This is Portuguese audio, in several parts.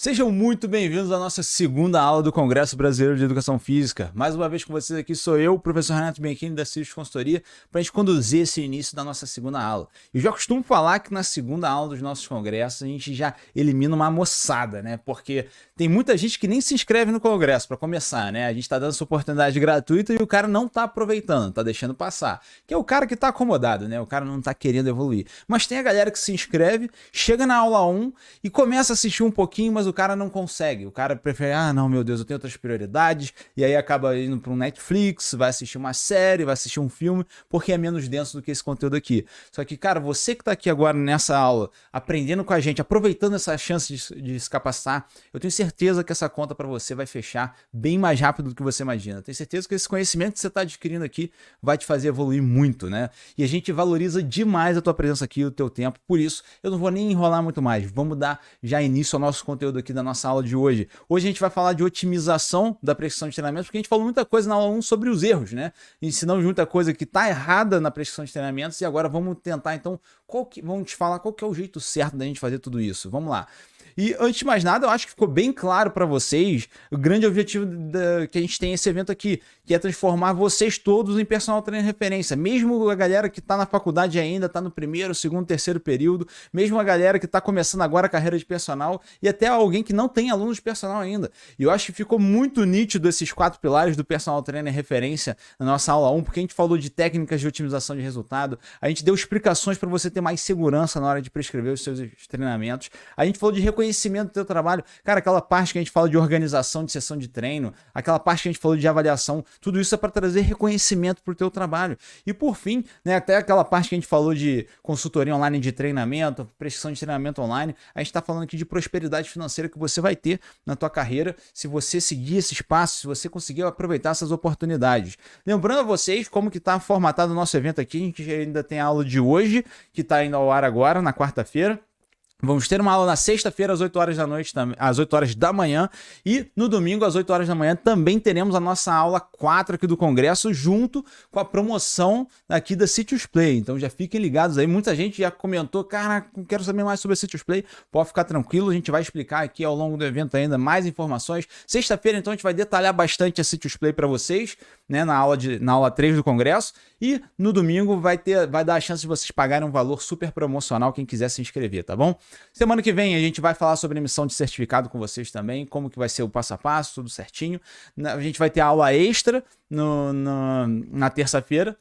Sejam muito bem-vindos à nossa segunda aula do Congresso Brasileiro de Educação Física. Mais uma vez com vocês aqui sou eu, o professor Renato Bianchini da Sirius Consultoria, para a gente conduzir esse início da nossa segunda aula. Eu já costumo falar que na segunda aula dos nossos congressos a gente já elimina uma moçada, né? Porque tem muita gente que nem se inscreve no congresso para começar, né? A gente está dando essa oportunidade gratuita e o cara não está aproveitando, está deixando passar. Que é o cara que está acomodado, né? O cara não está querendo evoluir. Mas tem a galera que se inscreve, chega na aula 1 e começa a assistir um pouquinho, mas o cara não consegue. O cara prefere, não, meu Deus, eu tenho outras prioridades, e aí acaba indo para um Netflix, vai assistir uma série, vai assistir um filme, porque é menos denso do que esse conteúdo aqui. Só que, cara, você que está aqui agora nessa aula, aprendendo com a gente, aproveitando essa chance de se capacitar, eu tenho certeza que essa conta para você vai fechar bem mais rápido do que você imagina. Eu tenho certeza que esse conhecimento que você está adquirindo aqui vai te fazer evoluir muito, né? E a gente valoriza demais a tua presença aqui, o teu tempo, por isso eu não vou nem enrolar muito mais. Vamos dar já início ao nosso conteúdo aqui da nossa aula de hoje. Hoje a gente vai falar de otimização da prescrição de treinamento, porque a gente falou muita coisa na aula 1 sobre os erros, né? Ensinamos muita coisa que está errada na prescrição de treinamentos e agora vamos tentar, então, vamos te falar qual que é o jeito certo da gente fazer tudo isso. Vamos lá. E antes de mais nada, eu acho que ficou bem claro para vocês o grande objetivo que a gente tem nesse evento aqui, que é transformar vocês todos em personal trainer referência. Mesmo a galera que está na faculdade ainda, está no primeiro, segundo, terceiro período, mesmo a galera que está começando agora a carreira de personal e até alguém que não tem alunos de personal ainda. E eu acho que ficou muito nítido esses 4 pilares do personal trainer referência na nossa aula 1, porque a gente falou de técnicas de otimização de resultado, a gente deu explicações para você ter mais segurança na hora de prescrever os seus treinamentos, a gente falou de reconhecimento do teu trabalho, cara, aquela parte que a gente fala de organização de sessão de treino, aquela parte que a gente falou de avaliação, tudo isso é para trazer reconhecimento para o teu trabalho. E por fim, né, até aquela parte que a gente falou de consultoria online de treinamento, prescrição de treinamento online, a gente está falando aqui de prosperidade financeira que você vai ter na tua carreira se você seguir esses passos, se você conseguir aproveitar essas oportunidades. Lembrando a vocês como que está formatado o nosso evento aqui, a gente ainda tem a aula de hoje, que está indo ao ar agora, na quarta-feira. Vamos ter uma aula na sexta-feira às 8 horas da noite, às 8 horas da manhã, e no domingo às 8 horas da manhã também teremos a nossa aula 4 aqui do Congresso, junto com a promoção aqui da Sitius Play. Então já fiquem ligados aí, muita gente já comentou, cara, quero saber mais sobre a Sitius Play, pode ficar tranquilo, a gente vai explicar aqui ao longo do evento ainda mais informações. Sexta-feira então a gente vai detalhar bastante a Sitius Play para vocês, né, na aula 3 do Congresso, e no domingo vai dar a chance de vocês pagarem um valor super promocional quem quiser se inscrever, tá bom? Semana que vem a gente vai falar sobre emissão de certificado com vocês também, como que vai ser o passo a passo, tudo certinho. A gente vai ter aula extra na terça-feira,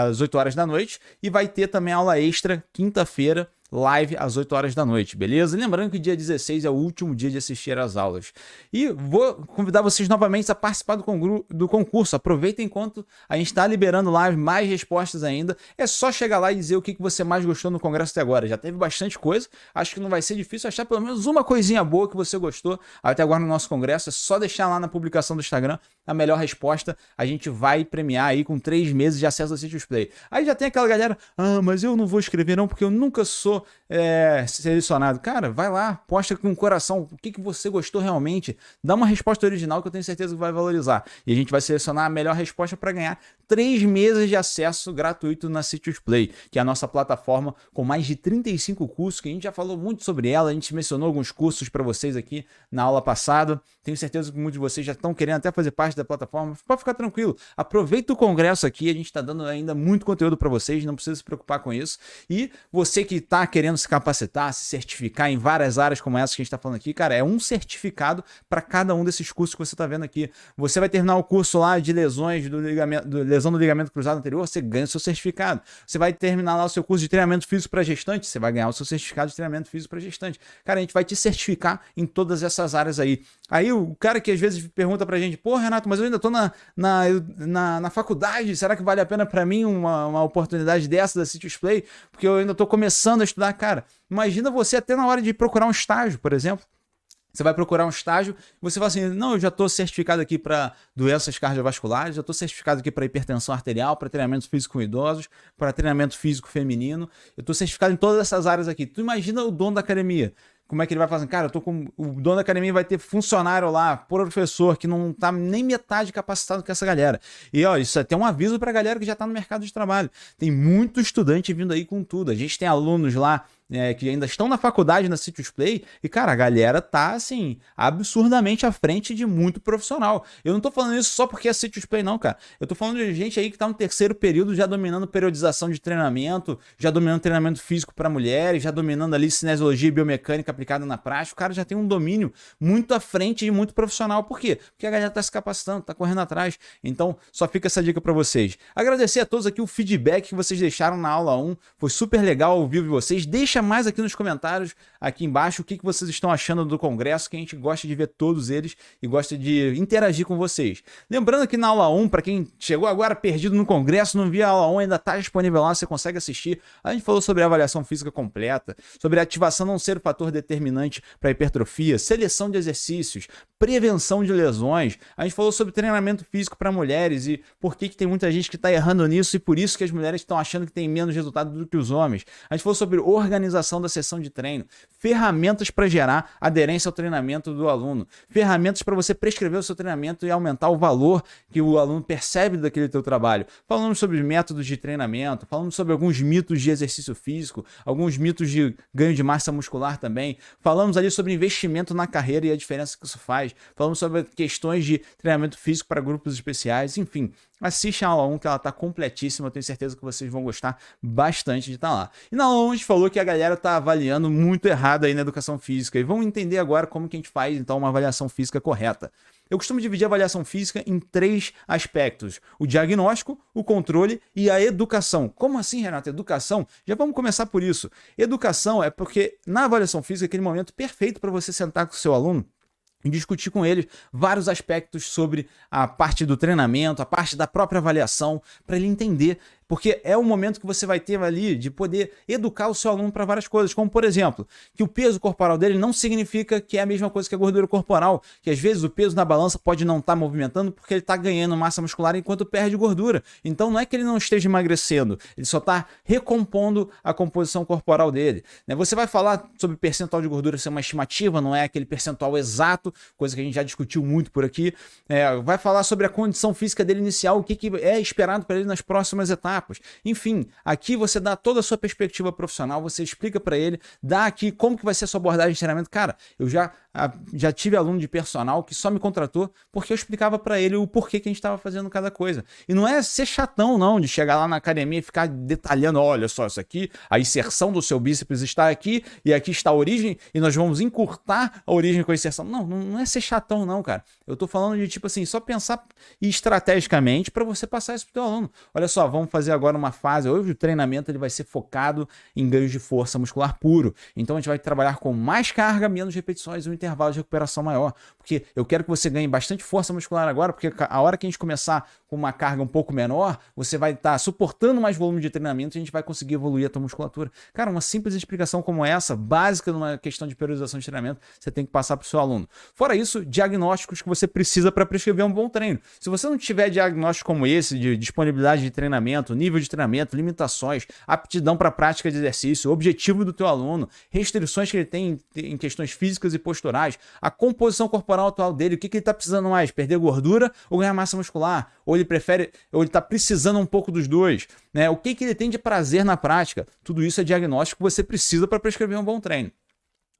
às 8 horas da noite, e vai ter também aula extra quinta-feira, live às 8 horas da noite, beleza? Lembrando que dia 16 é o último dia de assistir às aulas. E vou convidar vocês novamente a participar do concurso. Aproveitem enquanto a gente está liberando live, mais respostas ainda. É só chegar lá e dizer o que você mais gostou no congresso até agora. Já teve bastante coisa, acho que não vai ser difícil achar pelo menos uma coisinha boa que você gostou até agora no nosso congresso. É só deixar lá na publicação do Instagram a melhor resposta. A gente vai premiar aí com 3 meses de acesso ao Sitius Play. Aí já tem aquela galera, mas eu não vou escrever não, porque eu nunca sou selecionado. Cara, vai lá, posta com o coração o que você gostou realmente, dá uma resposta original que eu tenho certeza que vai valorizar, e a gente vai selecionar a melhor resposta para ganhar 3 meses de acesso gratuito na Sitius Play, que é a nossa plataforma com mais de 35 cursos, que a gente já falou muito sobre ela, a gente mencionou alguns cursos para vocês aqui na aula passada, tenho certeza que muitos de vocês já estão querendo até fazer parte da plataforma. Pode ficar tranquilo, aproveita o congresso aqui, a gente está dando ainda muito conteúdo para vocês, não precisa se preocupar com isso. E você que está querendo se capacitar, se certificar em várias áreas como essa que a gente está falando aqui, cara, é um certificado para cada um desses cursos que você está vendo aqui. Você vai terminar o curso lá de lesões lesão do ligamento cruzado anterior, você ganha o seu certificado. Você vai terminar lá o seu curso de treinamento físico para gestante, você vai ganhar o seu certificado de treinamento físico para gestante. Cara, a gente vai te certificar em todas essas áreas aí. Aí o cara que às vezes pergunta pra gente, pô, Renato, mas eu ainda tô na faculdade, será que vale a pena para mim uma oportunidade dessa da Sitius Play? Porque eu ainda tô começando a estudar. Cara, imagina você até na hora de procurar um estágio, por exemplo. Você vai procurar um estágio e você fala assim, não, eu já estou certificado aqui para doenças cardiovasculares, já estou certificado aqui para hipertensão arterial, para treinamento físico com idosos, para treinamento físico feminino, eu estou certificado em todas essas áreas aqui. Tu imagina o dono da academia, como é que ele vai fazer? Cara, o dono da academia vai ter funcionário lá, professor, que não tá nem metade capacitado com essa galera. E ó, isso é até um aviso pra galera que já tá no mercado de trabalho. Tem muito estudante vindo aí com tudo. A gente tem alunos lá que ainda estão na faculdade na Citius Play, e cara, a galera tá assim, absurdamente à frente de muito profissional. Eu não tô falando isso só porque é Citius Play não, cara. Eu tô falando de gente aí que tá no terceiro período já dominando periodização de treinamento, já dominando treinamento físico para mulheres, já dominando ali cinesiologia e biomecânica aplicada na prática. O cara já tem um domínio muito à frente de muito profissional. Por quê? Porque a galera tá se capacitando, tá correndo atrás. Então, só fica essa dica para vocês. Agradecer a todos aqui o feedback que vocês deixaram na aula 1. Foi super legal ouvir vocês. Deixa mais aqui nos comentários, aqui embaixo, o que vocês estão achando do congresso, que a gente gosta de ver todos eles e gosta de interagir com vocês. Lembrando que na aula 1, para quem chegou agora perdido no congresso, não viu a aula 1, ainda está disponível lá, você consegue assistir. A gente falou sobre a avaliação física completa, sobre a ativação não ser o fator determinante para hipertrofia, seleção de exercícios, prevenção de lesões. A gente falou sobre treinamento físico para mulheres e por que tem muita gente que está errando nisso e por isso que as mulheres estão achando que tem menos resultado do que os homens. A gente falou sobre organização da sessão de treino, ferramentas para gerar aderência ao treinamento do aluno, ferramentas para você prescrever o seu treinamento e aumentar o valor que o aluno percebe daquele teu trabalho. Falamos sobre métodos de treinamento, falamos sobre alguns mitos de exercício físico, alguns mitos de ganho de massa muscular também. Falamos ali sobre investimento na carreira e a diferença que isso faz. Falamos sobre questões de treinamento físico para grupos especiais, enfim. Assiste a aula 1 que ela tá completíssima, eu tenho certeza que vocês vão gostar bastante de estar lá. E na aula 1 a gente falou que a galera tá avaliando muito errado aí na educação física e vamos entender agora como que a gente faz então uma avaliação física correta. Eu costumo dividir a avaliação física em 3 aspectos: o diagnóstico, o controle e a educação. Como assim, Renato? Educação? Já vamos começar por isso. Educação é porque na avaliação física é aquele momento perfeito para você sentar com o seu aluno e discutir com eles vários aspectos sobre a parte do treinamento, a parte da própria avaliação, para ele entender. Porque é o momento que você vai ter ali de poder educar o seu aluno para várias coisas, como por exemplo, que o peso corporal dele não significa que é a mesma coisa que a gordura corporal, que às vezes o peso na balança pode não estar movimentando porque ele está ganhando massa muscular enquanto perde gordura. Então não é que ele não esteja emagrecendo, ele só está recompondo a composição corporal dele. Você vai falar sobre percentual de gordura ser uma estimativa, não é aquele percentual exato, coisa que a gente já discutiu muito por aqui. Vai falar sobre a condição física dele inicial, o que é esperado para ele nas próximas etapas. Enfim, aqui você dá toda a sua perspectiva profissional, você explica para ele, dá aqui como que vai ser a sua abordagem de treinamento. Cara, eu já tive aluno de personal que só me contratou porque eu explicava para ele o porquê que a gente estava fazendo cada coisa. E não é ser chatão não, de chegar lá na academia e ficar detalhando, olha só isso aqui, a inserção do seu bíceps está aqui e aqui está a origem e nós vamos encurtar a origem com a inserção. Não é ser chatão não, cara. Eu tô falando de tipo assim, só pensar estrategicamente para você passar isso pro teu aluno. Olha só, vamos fazer agora uma fase, hoje o treinamento ele vai ser focado em ganhos de força muscular puro. Então a gente vai trabalhar com mais carga, menos repetições e um intervalo de recuperação maior. Porque eu quero que você ganhe bastante força muscular agora, porque a hora que a gente começar com uma carga um pouco menor, você vai estar suportando mais volume de treinamento e a gente vai conseguir evoluir a tua musculatura. Cara, uma simples explicação como essa, básica numa questão de periodização de treinamento, você tem que passar para o seu aluno. Fora isso, diagnósticos que você precisa para prescrever um bom treino. Se você não tiver diagnóstico como esse, de disponibilidade de treinamento, nível de treinamento, limitações, aptidão para prática de exercício, objetivo do teu aluno, restrições que ele tem em questões físicas e posturais, a composição corporal atual dele, o que ele está precisando mais, perder gordura ou ganhar massa muscular? Ou ele prefere, ou ele está precisando um pouco dos dois, né? O que ele tem de prazer na prática? Tudo isso é diagnóstico que você precisa para prescrever um bom treino.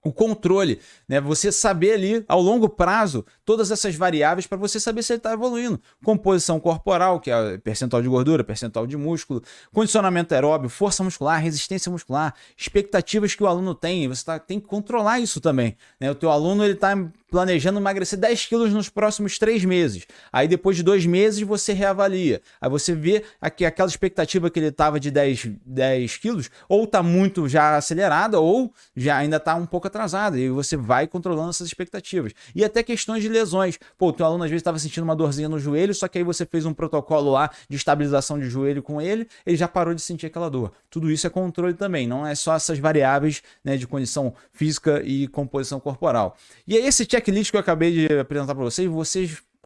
O controle, né? Você saber ali, ao longo prazo, todas essas variáveis para você saber se ele está evoluindo. Composição corporal, que é percentual de gordura, percentual de músculo, condicionamento aeróbio, força muscular, resistência muscular, expectativas que o aluno tem, você tem que controlar isso também, né? O teu aluno está planejando emagrecer 10 quilos nos próximos 3 meses. Aí depois de 2 meses você reavalia. Aí você vê que aquela expectativa que ele estava de 10 quilos ou está muito já acelerada ou já ainda está um pouco atrasada. E você vai controlando essas expectativas. E até questões de lesões. Pô, o teu aluno às vezes estava sentindo uma dorzinha no joelho, só que aí você fez um protocolo lá de estabilização de joelho com ele, ele já parou de sentir aquela dor. Tudo isso é controle também, não é só essas variáveis, né, de condição física e composição corporal. E aí esse checklist que eu acabei de apresentar para vocês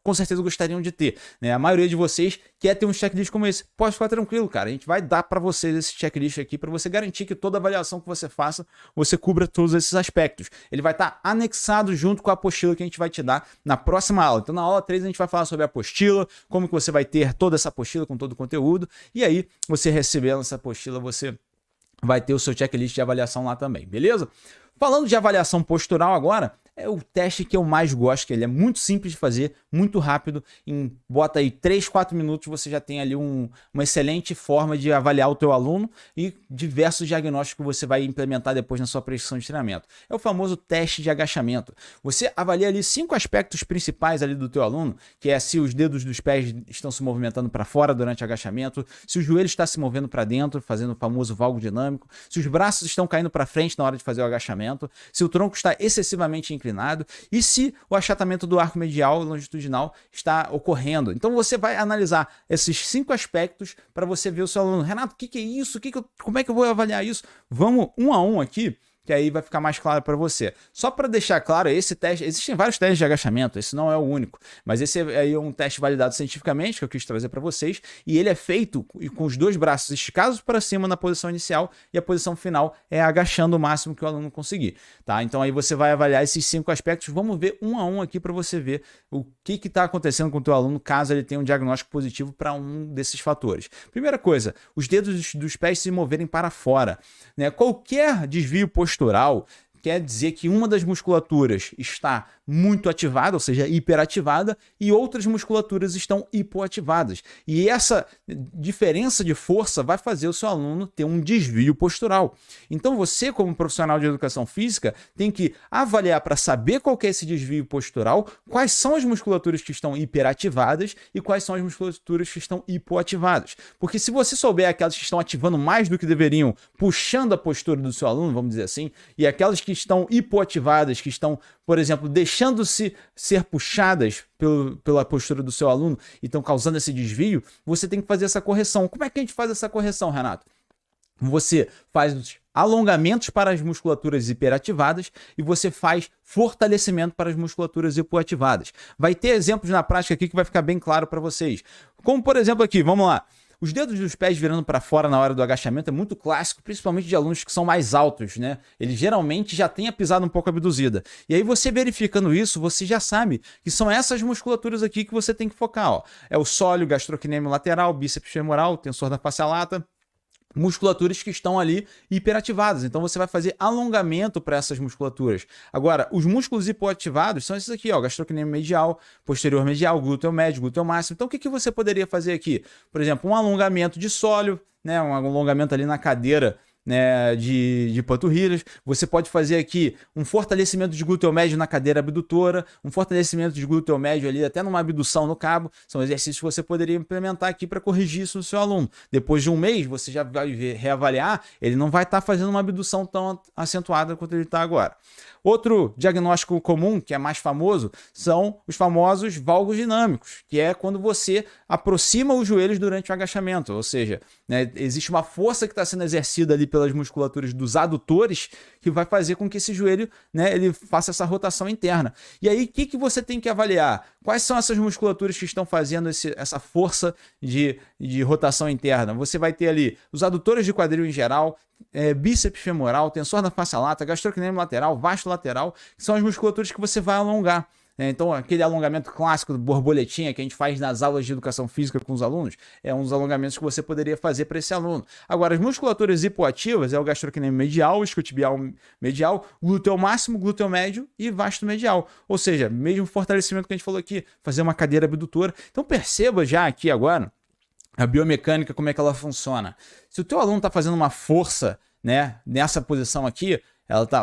com certeza gostariam de ter, né? A maioria de vocês quer ter um checklist como esse. Pode ficar tranquilo, cara. A gente vai dar para vocês esse checklist aqui para você garantir que toda avaliação que você faça, você cubra todos esses aspectos. Ele vai estar anexado junto com a apostila que a gente vai te dar na próxima aula. Então, na aula 3, a gente vai falar sobre a apostila, como que você vai ter toda essa apostila com todo o conteúdo. E aí, você recebendo essa apostila, você vai ter o seu checklist de avaliação lá também, beleza? Falando de avaliação postural agora, é o teste que eu mais gosto, que ele é muito simples de fazer, muito rápido, bota aí 3, 4 minutos, você já tem ali uma excelente forma de avaliar o teu aluno e diversos diagnósticos que você vai implementar depois na sua prescrição de treinamento. É o famoso teste de agachamento. Você avalia ali 5 aspectos principais ali do teu aluno, que é se os dedos dos pés estão se movimentando para fora durante o agachamento, se o joelho está se movendo para dentro, fazendo o famoso valgo dinâmico, se os braços estão caindo para frente na hora de fazer o agachamento, se o tronco está excessivamente inclinado e se o achatamento do arco medial e longitudinal está ocorrendo. Então você vai analisar esses 5 aspectos para você ver o seu aluno. Renato, o que é isso? Como é que eu vou avaliar isso? Vamos um a um aqui, que aí vai ficar mais claro para você. Só para deixar claro, esse teste, existem vários testes de agachamento, esse não é o único, mas esse aí é um teste validado cientificamente, que eu quis trazer para vocês, e ele é feito com os 2 braços esticados para cima na posição inicial, e a posição final é agachando o máximo que o aluno conseguir, tá? Então aí você vai avaliar esses 5 aspectos, vamos ver um a um aqui para você ver o que está acontecendo com o teu aluno, caso ele tenha um diagnóstico positivo para um desses fatores. Primeira coisa, os dedos dos pés se moverem para fora, né? Qualquer desvio postural quer dizer que uma das musculaturas está muito ativada, ou seja, hiperativada, e outras musculaturas estão hipoativadas. E essa diferença de força vai fazer o seu aluno ter um desvio postural. Então você, como profissional de educação física, tem que avaliar para saber qual que é esse desvio postural, quais são as musculaturas que estão hiperativadas e quais são as musculaturas que estão hipoativadas. Porque se você souber aquelas que estão ativando mais do que deveriam, puxando a postura do seu aluno, vamos dizer assim, e aquelas que estão hipoativadas, que estão, por exemplo, deixando-se ser puxadas pela postura do seu aluno e estão causando esse desvio, você tem que fazer essa correção. Como é que a gente faz essa correção, Renato? Você faz os alongamentos para as musculaturas hiperativadas e você faz fortalecimento para as musculaturas hipoativadas. Vai ter exemplos na prática aqui que vai ficar bem claro para vocês. Como, por exemplo, aqui, vamos lá. Os dedos dos pés virando para fora na hora do agachamento é muito clássico, principalmente de alunos que são mais altos, né? Eles geralmente já têm a pisada um pouco abduzida. E aí você verificando isso, você já sabe que são essas musculaturas aqui que você tem que focar, ó. É o sólio, gastrocnêmio lateral, bíceps femoral, tensor da face lata, musculaturas que estão ali hiperativadas. Então você vai fazer alongamento para essas musculaturas. Agora, os músculos hipoativados são esses aqui, ó, gastrocnêmio medial, posterior medial, glúteo médio, glúteo máximo. Então o que você poderia fazer aqui? Por exemplo, um alongamento de sólio, né, um alongamento ali na cadeira, né, de panturrilhas. Você pode fazer aqui um fortalecimento de glúteo médio na cadeira abdutora, um fortalecimento de glúteo médio ali até numa abdução no cabo. São exercícios que você poderia implementar aqui para corrigir isso no seu aluno. Depois de um mês, você já vai reavaliar, ele não vai estar fazendo uma abdução tão acentuada quanto ele está agora. Outro diagnóstico comum, que é mais famoso, são os famosos valgos dinâmicos, que é quando você aproxima os joelhos durante o agachamento, ou seja, né, existe uma força que está sendo exercida ali pelas musculaturas dos adutores que vai fazer com que esse joelho, né, ele faça essa rotação interna. E aí, o que você tem que avaliar? Quais são essas musculaturas que estão fazendo essa força de rotação interna? Você vai ter ali os adutores de quadril em geral, bíceps femoral, tensor da face lata, gastrocnêmio lateral, vasto lateral, que são as musculaturas que você vai alongar. Então, aquele alongamento clássico do borboletinha que a gente faz nas aulas de educação física com os alunos, é um dos alongamentos que você poderia fazer para esse aluno. Agora, as musculaturas hipoativas é o gastrocnêmio medial, isquiotibial medial, glúteo máximo, glúteo médio e vasto medial. Ou seja, mesmo fortalecimento que a gente falou aqui, fazer uma cadeira abdutora. Então, perceba já aqui agora a biomecânica, como é que ela funciona. Se o teu aluno está fazendo uma força, né, nessa posição aqui,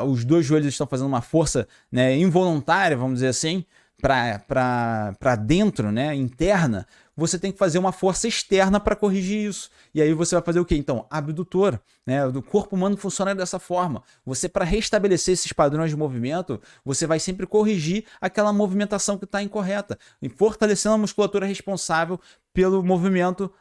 os 2 joelhos estão fazendo uma força, né, involuntária, vamos dizer assim, para dentro, né, interna, você tem que fazer uma força externa para corrigir isso. E aí você vai fazer o quê? Então, abdutor, né? O corpo humano funciona dessa forma. Você, para restabelecer esses padrões de movimento, você vai sempre corrigir aquela movimentação que está incorreta, e fortalecendo a musculatura responsável pelo movimento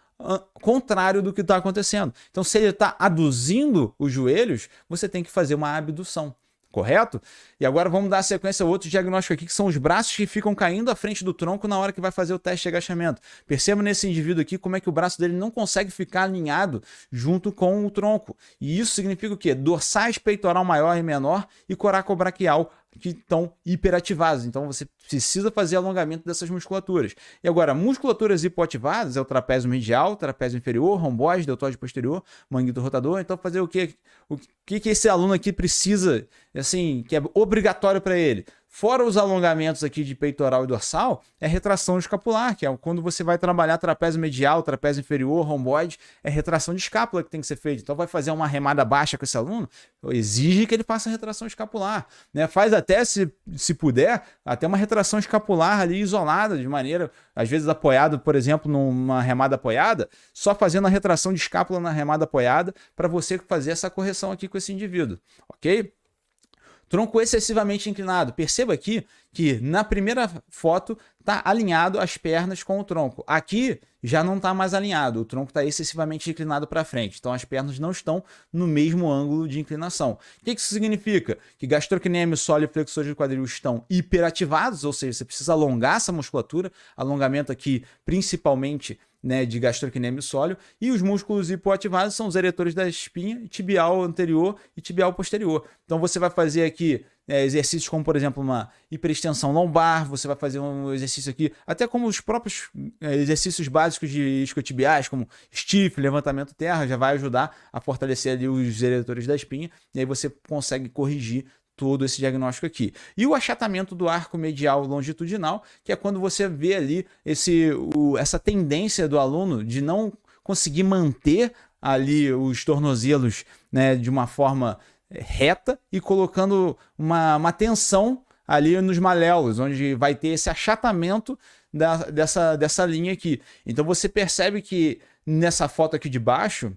contrário do que está acontecendo. Então, se ele está aduzindo os joelhos, você tem que fazer uma abdução. Correto? E agora vamos dar sequência a outro diagnóstico aqui, que são os braços que ficam caindo à frente do tronco na hora que vai fazer o teste de agachamento. Perceba nesse indivíduo aqui como é que o braço dele não consegue ficar alinhado junto com o tronco. E isso significa o quê? Dorsais, peitoral maior e menor e coracobraquial que estão hiperativados. Então você precisa fazer alongamento dessas musculaturas. E agora, musculaturas hipoativadas é o trapézio medial, trapézio inferior, romboide, deltoide posterior, manguito rotador. Então fazer o quê? O que esse aluno aqui precisa, assim, que é obrigatório para ele? Fora os alongamentos aqui de peitoral e dorsal, é retração escapular, que é quando você vai trabalhar trapézio medial, trapézio inferior, romboide, é retração de escápula que tem que ser feita. Então vai fazer uma remada baixa com esse aluno, exige que ele faça retração escapular, né? Faz até, se puder, até uma retração escapular ali isolada, de maneira, às vezes apoiado, por exemplo, numa remada apoiada, só fazendo a retração de escápula na remada apoiada, para você fazer essa correção aqui com esse indivíduo, ok? Tronco excessivamente inclinado. Perceba aqui que na primeira foto está alinhado as pernas com o tronco. Aqui já não está mais alinhado, o tronco está excessivamente inclinado para frente. Então as pernas não estão no mesmo ângulo de inclinação. O que isso significa? Que gastrocnêmio, sóleo e flexor de quadril estão hiperativados, ou seja, você precisa alongar essa musculatura. Alongamento aqui principalmente, né, de gastrocnêmio sóleo, e os músculos hipoativados são os eretores da espinha, tibial anterior e tibial posterior. Então você vai fazer aqui exercícios como, por exemplo, uma hiperextensão lombar, você vai fazer um exercício aqui, até como os próprios exercícios básicos de isquiotibiais, como stiff, levantamento terra, já vai ajudar a fortalecer ali os eretores da espinha, e aí você consegue corrigir todo esse diagnóstico aqui. E o achatamento do arco medial longitudinal, que é quando você vê ali essa tendência do aluno de não conseguir manter ali os tornozelos, né, de uma forma reta e colocando uma tensão ali nos maléolos, onde vai ter esse achatamento dessa linha aqui. Então você percebe que nessa foto aqui de baixo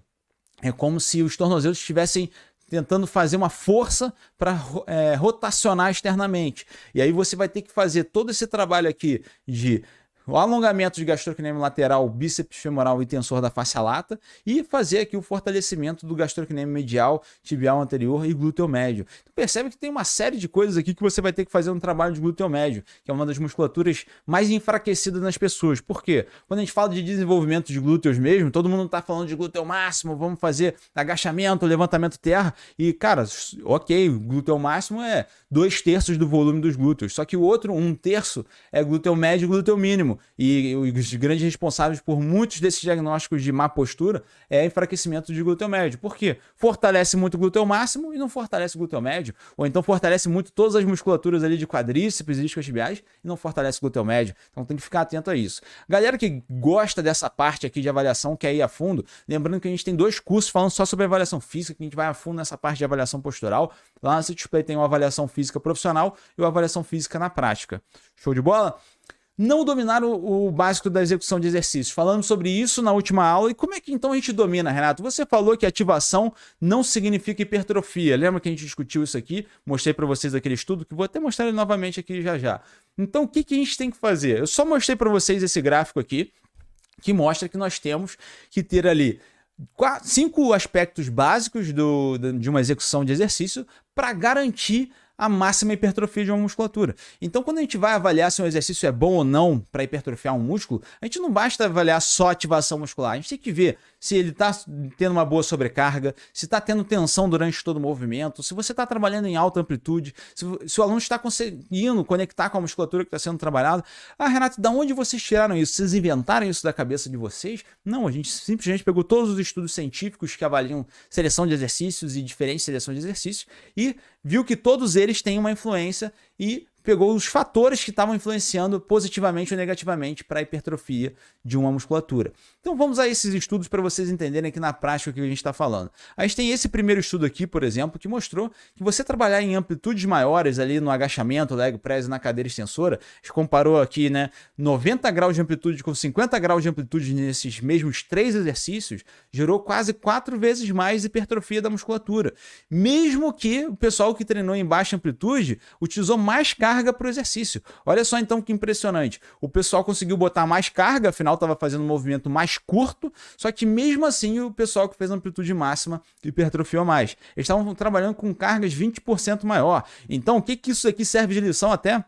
é como se os tornozelos estivessem tentando fazer uma força para rotacionar externamente. E aí você vai ter que fazer todo esse trabalho aqui de o alongamento de gastrocnêmio lateral, bíceps femoral e tensor da face lata, e fazer aqui o fortalecimento do gastrocnêmio medial, tibial anterior e glúteo médio. Então percebe que tem uma série de coisas aqui que você vai ter que fazer no trabalho de glúteo médio, que é uma das musculaturas mais enfraquecidas nas pessoas. Por quê? Quando a gente fala de desenvolvimento de glúteos mesmo, todo mundo está falando de glúteo máximo, vamos fazer agachamento, levantamento terra, e cara, ok, o glúteo máximo é 2/3 do volume dos glúteos, só que o outro 1/3 é glúteo médio e glúteo mínimo. E os grandes responsáveis por muitos desses diagnósticos de má postura é enfraquecimento de glúteo médio. Por quê? Fortalece muito o glúteo máximo e não fortalece o glúteo médio. Ou então fortalece muito todas as musculaturas ali de quadríceps e isquiotibiais e não fortalece o glúteo médio. Então tem que ficar atento a isso. Galera que gosta dessa parte aqui de avaliação, quer ir a fundo, lembrando que a gente tem 2 cursos falando só sobre avaliação física, que a gente vai a fundo nessa parte de avaliação postural. Lá no Citysplay tem uma avaliação física profissional e uma avaliação física na prática. Show de bola? Não dominar o básico da execução de exercícios. Falamos sobre isso na última aula. E como é que então a gente domina, Renato? Você falou que ativação não significa hipertrofia. Lembra que a gente discutiu isso aqui? Mostrei para vocês aquele estudo, que vou até mostrar ele novamente aqui já já. Então, o que a gente tem que fazer? Eu só mostrei para vocês esse gráfico aqui, que mostra que nós temos que ter ali 5 aspectos básicos de uma execução de exercício para garantir a máxima hipertrofia de uma musculatura. Então, quando a gente vai avaliar se um exercício é bom ou não para hipertrofiar um músculo, a gente não basta avaliar só a ativação muscular, a gente tem que ver se ele está tendo uma boa sobrecarga, se está tendo tensão durante todo o movimento, se você está trabalhando em alta amplitude, se o aluno está conseguindo conectar com a musculatura que está sendo trabalhada. Ah, Renato, de onde vocês tiraram isso? Vocês inventaram isso da cabeça de vocês? Não, a gente simplesmente pegou todos os estudos científicos que avaliam seleção de exercícios e diferentes seleções de exercícios e viu que todos eles têm uma influência e pegou os fatores que estavam influenciando positivamente ou negativamente para a hipertrofia de uma musculatura. Então vamos a esses estudos para vocês entenderem aqui na prática o que a gente está falando. A gente tem esse primeiro estudo aqui, por exemplo, que mostrou que você trabalhar em amplitudes maiores ali no agachamento, leg press e na cadeira extensora, a gente comparou aqui, né, 90 graus de amplitude com 50 graus de amplitude nesses mesmos 3 exercícios, gerou quase 4 vezes mais hipertrofia da musculatura. Mesmo que o pessoal que treinou em baixa amplitude utilizou mais carga para o exercício. Olha só então que impressionante. O pessoal conseguiu botar mais carga, afinal estava fazendo um movimento mais curto, só que mesmo assim o pessoal que fez amplitude máxima hipertrofiou mais. Eles estavam trabalhando com cargas 20% maior. Então o que isso aqui serve de lição até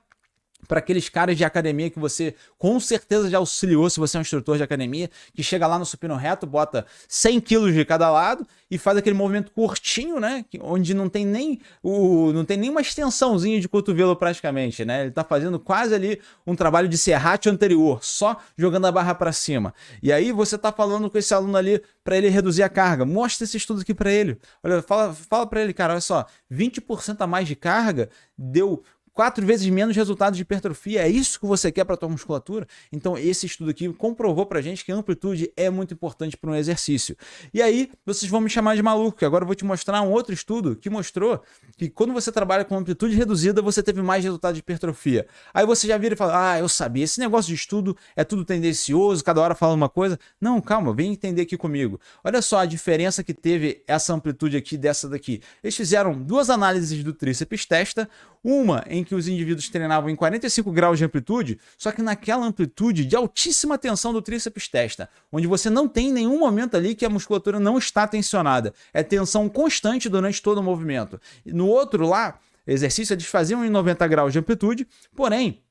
para aqueles caras de academia que você com certeza já auxiliou, se você é um instrutor de academia, que chega lá no supino reto, bota 100 quilos de cada lado e faz aquele movimento curtinho, né? Onde não tem nem uma extensãozinha de cotovelo praticamente, né? Ele tá fazendo quase ali um trabalho de serrátil anterior, só jogando a barra para cima. E aí você tá falando com esse aluno ali para ele reduzir a carga. Mostra esse estudo aqui para ele. Olha, fala para ele, cara, olha só, 20% a mais de carga deu 4 vezes menos resultados de hipertrofia. É isso que você quer para a tua musculatura? Então esse estudo aqui comprovou para a gente que a amplitude é muito importante para um exercício. E aí vocês vão me chamar de maluco, que agora eu vou te mostrar um outro estudo que mostrou que quando você trabalha com amplitude reduzida, você teve mais resultado de hipertrofia. Aí você já vira e fala, eu sabia, esse negócio de estudo é tudo tendencioso, cada hora fala uma coisa. Não, calma, vem entender aqui comigo. Olha só a diferença que teve essa amplitude aqui dessa daqui. Eles fizeram 2 análises do tríceps testa, uma em que os indivíduos treinavam em 45 graus de amplitude, só que naquela amplitude de altíssima tensão do tríceps testa, onde você não tem nenhum momento ali que a musculatura não está tensionada. É tensão constante durante todo o movimento. No outro lá, exercício eles faziam em 90 graus de amplitude, porém,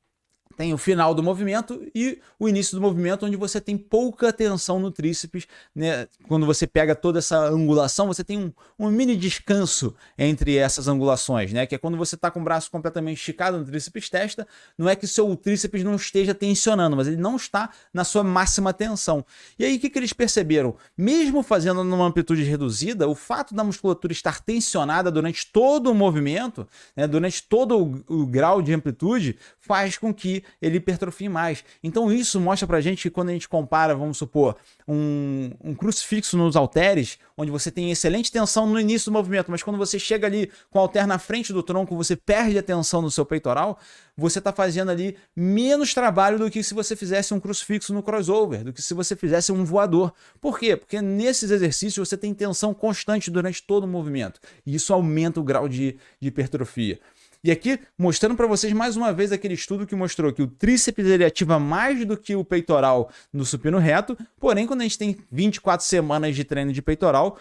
tem o final do movimento e o início do movimento, onde você tem pouca tensão no tríceps, né? Quando você pega toda essa angulação, você tem um mini descanso entre essas angulações, né? Que é quando você está com o braço completamente esticado no tríceps testa, não é que o seu tríceps não esteja tensionando, mas ele não está na sua máxima tensão. E aí o que eles perceberam? Mesmo fazendo numa amplitude reduzida, o fato da musculatura estar tensionada durante todo o movimento, né? Durante todo o grau de amplitude, faz com que ele hipertrofie mais. Então isso mostra pra gente que quando a gente compara, vamos supor, um crucifixo nos halteres, onde você tem excelente tensão no início do movimento, mas quando você chega ali com o halter na frente do tronco, você perde a tensão no seu peitoral, você está fazendo ali menos trabalho do que se você fizesse um crucifixo no crossover, do que se você fizesse um voador. Por quê? Porque nesses exercícios você tem tensão constante durante todo o movimento, e isso aumenta o grau de hipertrofia. E aqui, mostrando para vocês mais uma vez aquele estudo que mostrou que o tríceps ele ativa mais do que o peitoral no supino reto, porém quando a gente tem 24 semanas de treino de peitoral,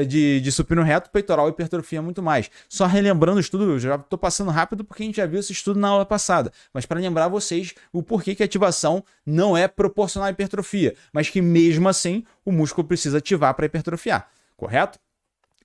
de supino reto, o peitoral hipertrofia muito mais. Só relembrando o estudo, eu já estou passando rápido porque a gente já viu esse estudo na aula passada, mas para lembrar vocês o porquê que a ativação não é proporcional à hipertrofia, mas que mesmo assim o músculo precisa ativar para hipertrofiar, correto?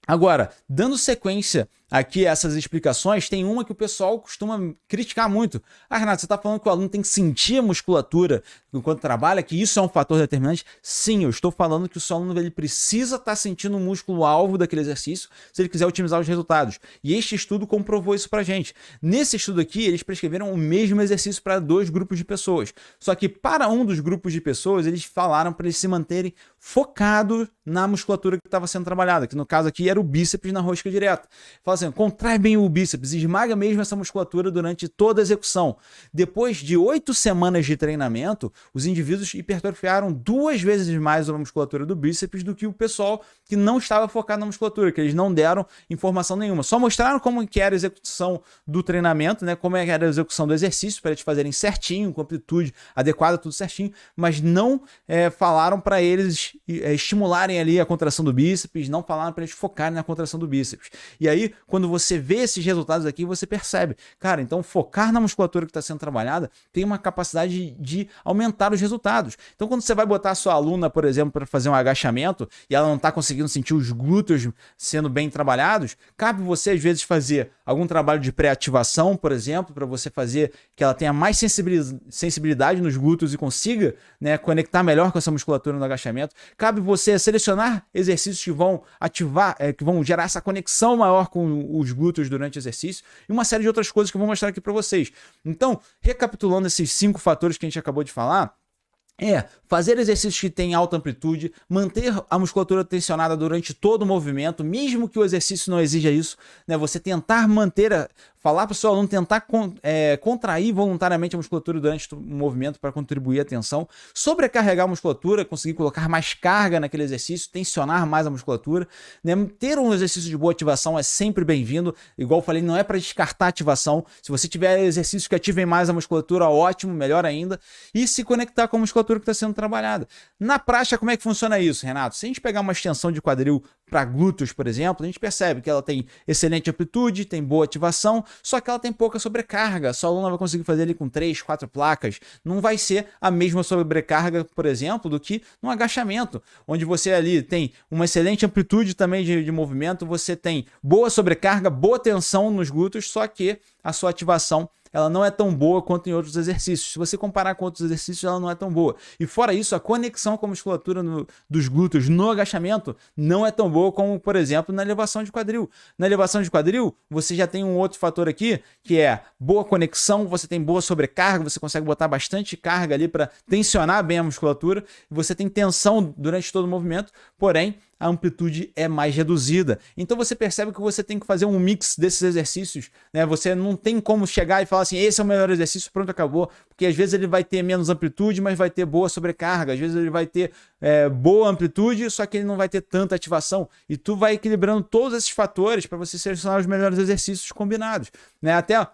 Agora, dando sequência aqui a essas explicações, tem uma que o pessoal costuma criticar muito. Renato, você está falando que o aluno tem que sentir a musculatura enquanto trabalha, que isso é um fator determinante? Sim, eu estou falando que o seu aluno ele precisa estar sentindo o músculo-alvo daquele exercício se ele quiser otimizar os resultados. E este estudo comprovou isso pra gente. Nesse estudo aqui, eles prescreveram o mesmo exercício para 2 grupos de pessoas. Só que para um dos grupos de pessoas, eles falaram para eles se manterem focados na musculatura que estava sendo trabalhada, que no caso aqui era o bíceps na rosca direta. Fala assim, contrai bem o bíceps, esmaga mesmo essa musculatura durante toda a execução. Depois de 8 semanas de treinamento, os indivíduos hipertrofiaram 2 vezes mais a musculatura do bíceps do que o pessoal que não estava focado na musculatura, que eles não deram informação nenhuma. Só mostraram como que era a execução do treinamento, né? Como era a execução do exercício, para eles fazerem certinho, com amplitude adequada, tudo certinho, mas não falaram para eles estimularem ali a contração do bíceps, não falaram para eles focarem na contração do bíceps. E aí, quando você vê esses resultados aqui, você percebe, cara, então focar na musculatura que está sendo trabalhada tem uma capacidade de aumentar os resultados. Então, quando você vai botar a sua aluna, por exemplo, para fazer um agachamento e ela não está conseguindo sentir os glúteos sendo bem trabalhados, cabe você, às vezes, fazer algum trabalho de pré-ativação, por exemplo, para você fazer que ela tenha mais sensibilidade nos glúteos e consiga, né, conectar melhor com essa musculatura no agachamento. Cabe você selecionar exercícios que vão ativar, que vão gerar essa conexão maior com os glúteos durante o exercício e uma série de outras coisas que eu vou mostrar aqui para vocês. Então, recapitulando esses 5 fatores que a gente acabou de falar, fazer exercícios que têm alta amplitude, manter a musculatura tensionada durante todo o movimento, mesmo que o exercício não exija isso, né? Você tentar manter, falar para o seu aluno tentar contrair voluntariamente a musculatura durante o movimento para contribuir à tensão, sobrecarregar a musculatura, conseguir colocar mais carga naquele exercício, tensionar mais a musculatura, né? Ter um exercício de boa ativação é sempre bem-vindo, igual eu falei, não é para descartar a ativação. Se você tiver exercícios que ativem mais a musculatura, ótimo, melhor ainda, e se conectar com a musculatura que está sendo trabalhada. Na prática, como é que funciona isso, Renato? Se a gente pegar uma extensão de quadril para glúteos, por exemplo, a gente percebe que ela tem excelente amplitude, tem boa ativação, só que ela tem pouca sobrecarga. Sua aluna vai conseguir fazer ali com 3, 4 placas. Não vai ser a mesma sobrecarga, por exemplo, do que no agachamento, onde você ali tem uma excelente amplitude também de movimento, você tem boa sobrecarga, boa tensão nos glúteos, só que a sua ativação ela não é tão boa quanto em outros exercícios. Se você comparar com outros exercícios, ela não é tão boa. E fora isso, a conexão com a musculatura dos glúteos no agachamento não é tão boa como, por exemplo, na elevação de quadril. Na elevação de quadril, você já tem um outro fator aqui, que é boa conexão, você tem boa sobrecarga, você consegue botar bastante carga ali para tensionar bem a musculatura, você tem tensão durante todo o movimento, porém, a amplitude é mais reduzida. Então você percebe que você tem que fazer um mix desses exercícios, né? Você não tem como chegar e falar assim, esse é o melhor exercício, pronto, acabou. Porque às vezes ele vai ter menos amplitude, mas vai ter boa sobrecarga. Às vezes ele vai ter boa amplitude, só que ele não vai ter tanta ativação. E tu vai equilibrando todos esses fatores para você selecionar os melhores exercícios combinados, né? Até o